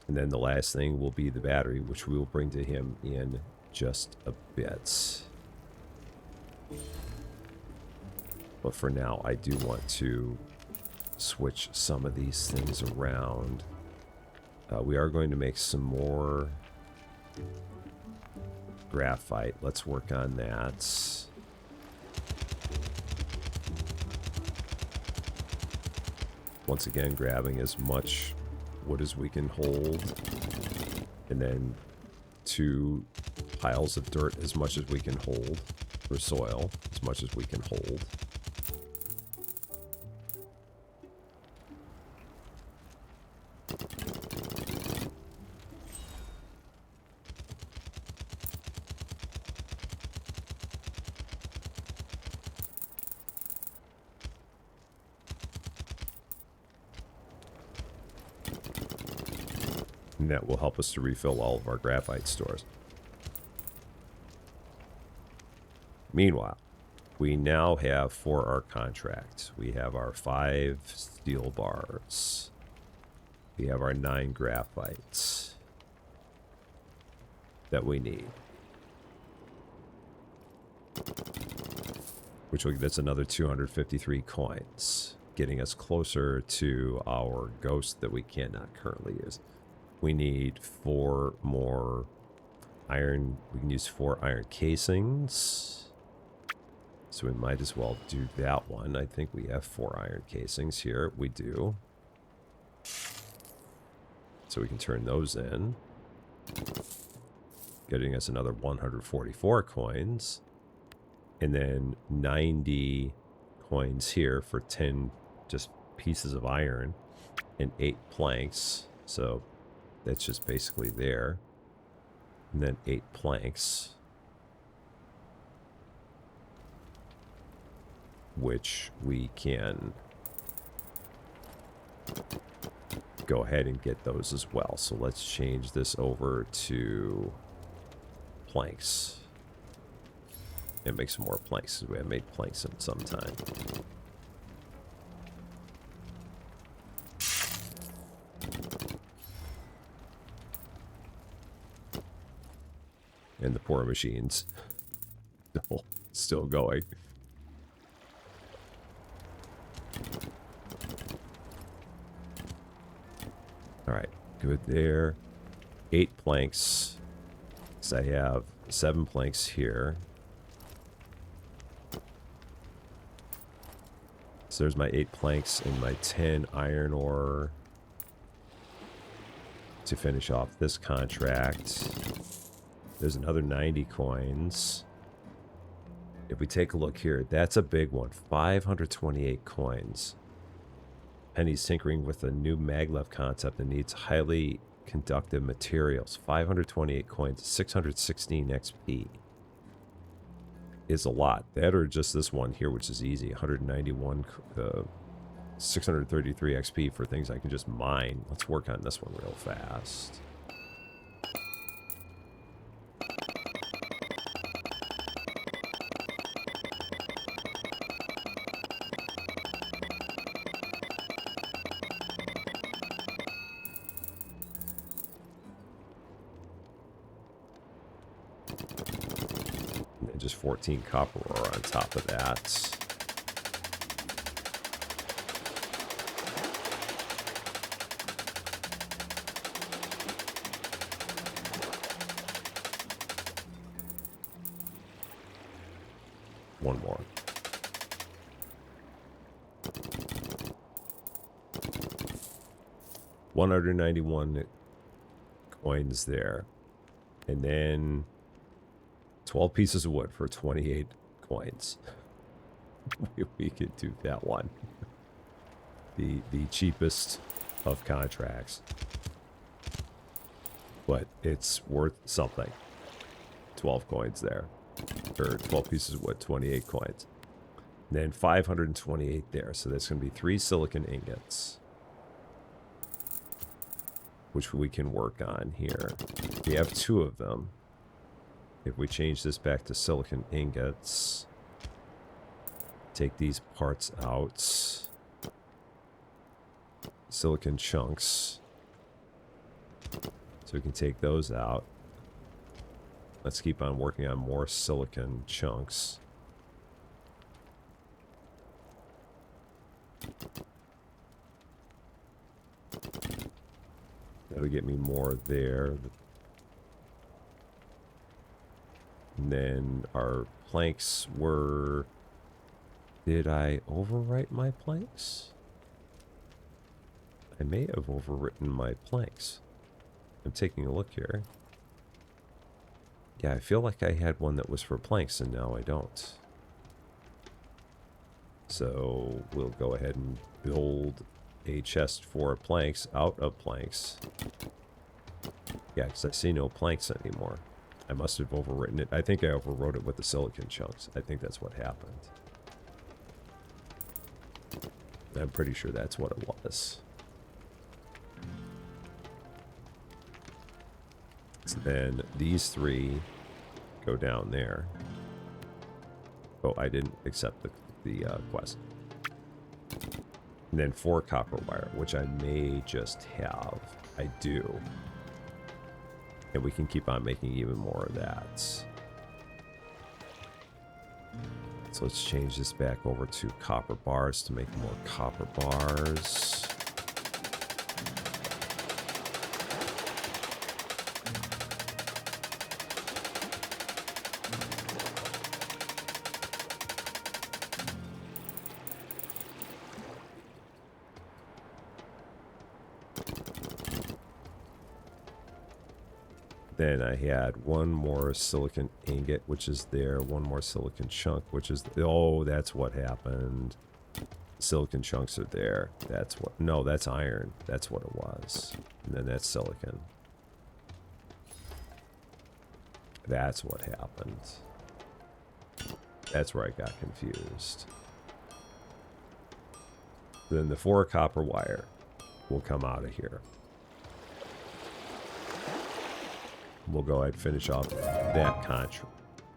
And then the last thing will be the battery, which we will bring to him in just a bit. But for now, I do want to switch some of these things around. We are going to make some more graphite. Let's work on that. Once again, grabbing as much wood as we can hold. And then 2 piles of dirt as much as we can hold. For soil, as much as we can hold. And that will help us to refill all of our graphite stores. Meanwhile, we now have, for our contract, we have our 5 steel bars. We have our 9 graphites that we need. Which will, that's another 253 coins, getting us closer to our ghost that we cannot currently use. We need 4 more iron. We can use 4 iron casings. So we might as well do that one. I think we have 4 iron casings here. We do. So we can turn those in. Getting us another 144 coins. And then 90 coins here for 10 just pieces of iron and 8 planks. So that's just basically there. And then 8 planks. Which we can go ahead and get those as well. So let's change this over to planks. And make some more planks. We haven't made planks in some time. And the poor machines still going. Alright, good there. 8 planks. So I have 7 planks here. So there's my 8 planks and my 10 iron ore to finish off this contract. There's another 90 coins. If we take a look here, that's a big one. 528 coins. Penny's tinkering with a new maglev concept that needs highly conductive materials. 528 coins, 616 XP. Is a lot. That or just this one here, which is easy. 191, 633 XP for things I can just mine. Let's work on this one real fast. And just 14 copper ore on top of that. One more. $191 coins there. And then 12 pieces of wood for 28 coins. We could do that one. The cheapest of contracts. But it's worth something. 12 coins there. Or 12 pieces of wood, 28 coins. And then 528 there. So that's going to be 3 silicon ingots. Which we can work on here. We have 2 of them. If we change this back to silicon ingots, take these parts out. Silicon chunks. So we can take those out. Let's keep on working on more silicon chunks. That'll get me more there. And then our planks were... Did I overwrite my planks? I may have overwritten my planks. I'm taking a look here. Yeah, I feel like I had one that was for planks, and now I don't. So we'll go ahead and build a chest for planks out of planks. Yeah, because I see no planks anymore. I must have overwritten it. I think I overwrote it with the silicon chunks. I think that's what happened. I'm pretty sure that's what it was. So then these three go down there. Oh, I didn't accept the quest. And then 4 copper wire, which I may just have. I do. And we can keep on making even more of that. So let's change this back over to copper bars to make more copper bars. Then I had one more silicon ingot, which is there. One more silicon chunk, which is... Oh, that's what happened. Silicon chunks are there. That's what... No, that's iron. That's what it was. And then that's silicon. That's what happened. That's where I got confused. Then the 4 copper wire will come out of here. We'll go ahead and finish off that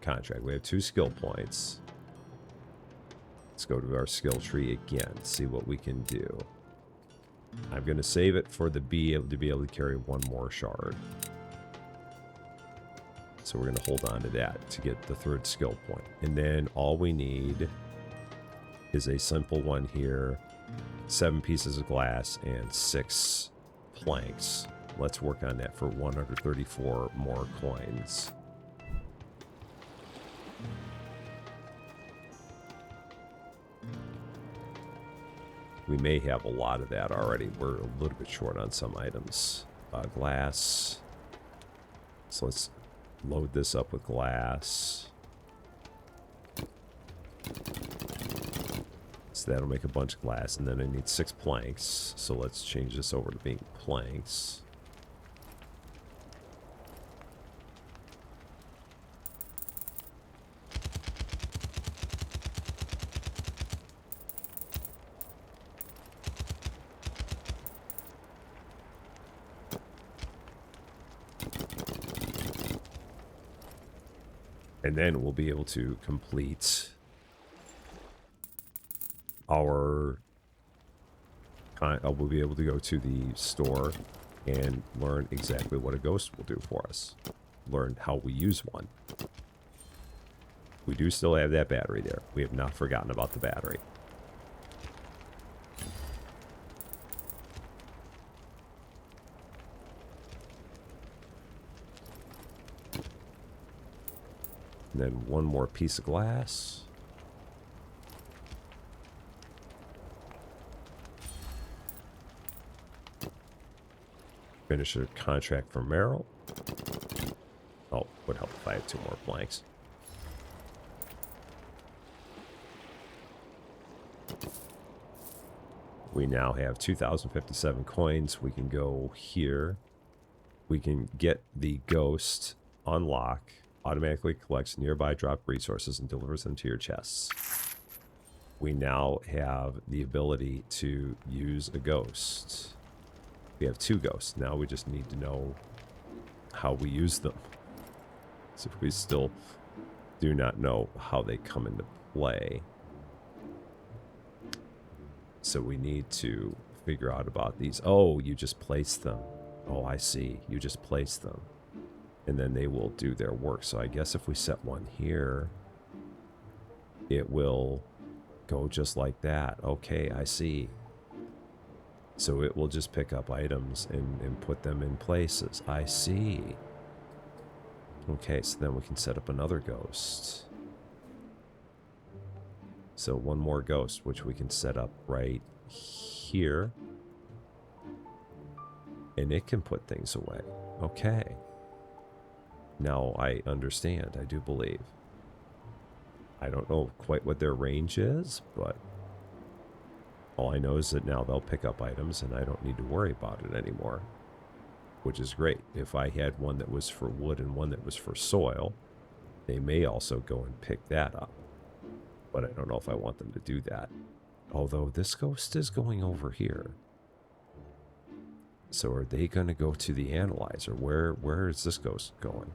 contract. We have 2 skill points. Let's go to our skill tree again, see what we can do. I'm going to save it for the B to be able to carry 1 more shard. So we're going to hold on to that to get the 3rd skill point. And then all we need is a simple one here. 7 pieces of glass and 6 planks. Let's work on that for 134 more coins. We may have a lot of that already. We're a little bit short on some items. Glass. So let's load this up with glass. So that'll make a bunch of glass. And then I need 6 planks. So let's change this over to being planks. And then we'll be able to complete our... we'll be able to go to the store and learn exactly what a ghost will do for us. Learn how we use one. We do still have that battery there. We have not forgotten about the battery. And then 1 more piece of glass. Finish a contract for Merrill. Oh, would help if I had 2 more planks. We now have 2,057 coins. We can go here. We can get the ghost, unlock, automatically collects nearby drop resources and delivers them to your chests. We now have the ability to use a ghost. We have 2 ghosts. Now we just need to know how we use them. So we still do not know how they come into play. So we need to figure out about these. Oh, you just place them. Oh, I see. You just place them. And then they will do their work. So I guess if we set one here, it will go just like that. Okay, I see. So it will just pick up items and put them in places. I see. Okay, so then we can set up another ghost. So 1 more ghost, which we can set up right here. And it can put things away. Okay. Now I understand. I do believe. I don't know quite what their range is, but all I know is that now they'll pick up items and I don't need to worry about it anymore, which is great. If I had one that was for wood and one that was for soil, they may also go and pick that up. But I don't know if I want them to do that. Although this ghost is going over here. So are they going to go to the analyzer? Where is this ghost going?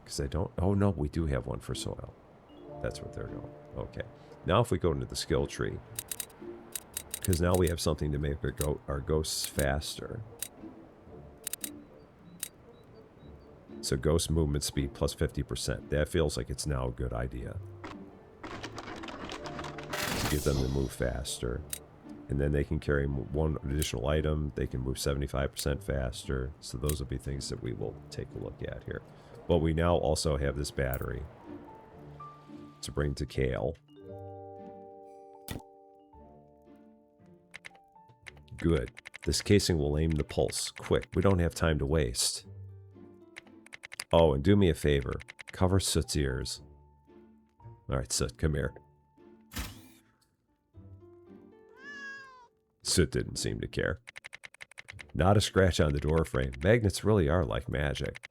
Because I don't... Oh, no, we do have one for soil. That's what they're going. Okay. Now if we go into the skill tree, because now we have something to make our ghosts faster. So ghost movement speed plus 50%. That feels like it's now a good idea. To get them to move faster. And then they can carry one additional item. They can move 75% faster. So those will be things that we will take a look at here. But we now also have this battery to bring to Kale. Good. This casing will aim the pulse. Quick, we don't have time to waste. Oh, and do me a favor. Cover Soot's ears. Alright, Soot, come here. Soot didn't seem to care. Not a scratch on the door frame. Magnets really are like magic.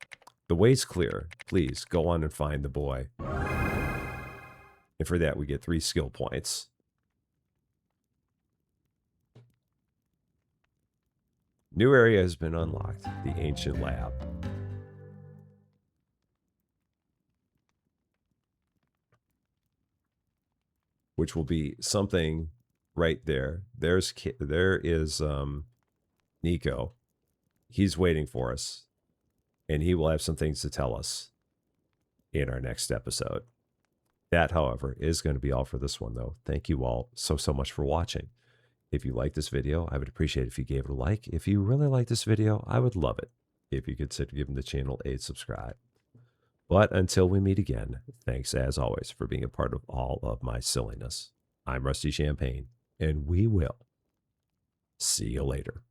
The way's clear. Please, go on and find the boy. And for that, we get 3 skill points. New area has been unlocked. The ancient lab. Which will be something right there. There is Nico. He's waiting for us. And he will have some things to tell us in our next episode. That, however, is going to be all for this one, though. Thank you all so much for watching. If you like this video, I would appreciate it if you gave it a like. If you really like this video, I would love it if you consider giving the channel a subscribe. But until we meet again, thanks as always for being a part of all of my silliness. I'm Rusty Champagne, and we will see you later.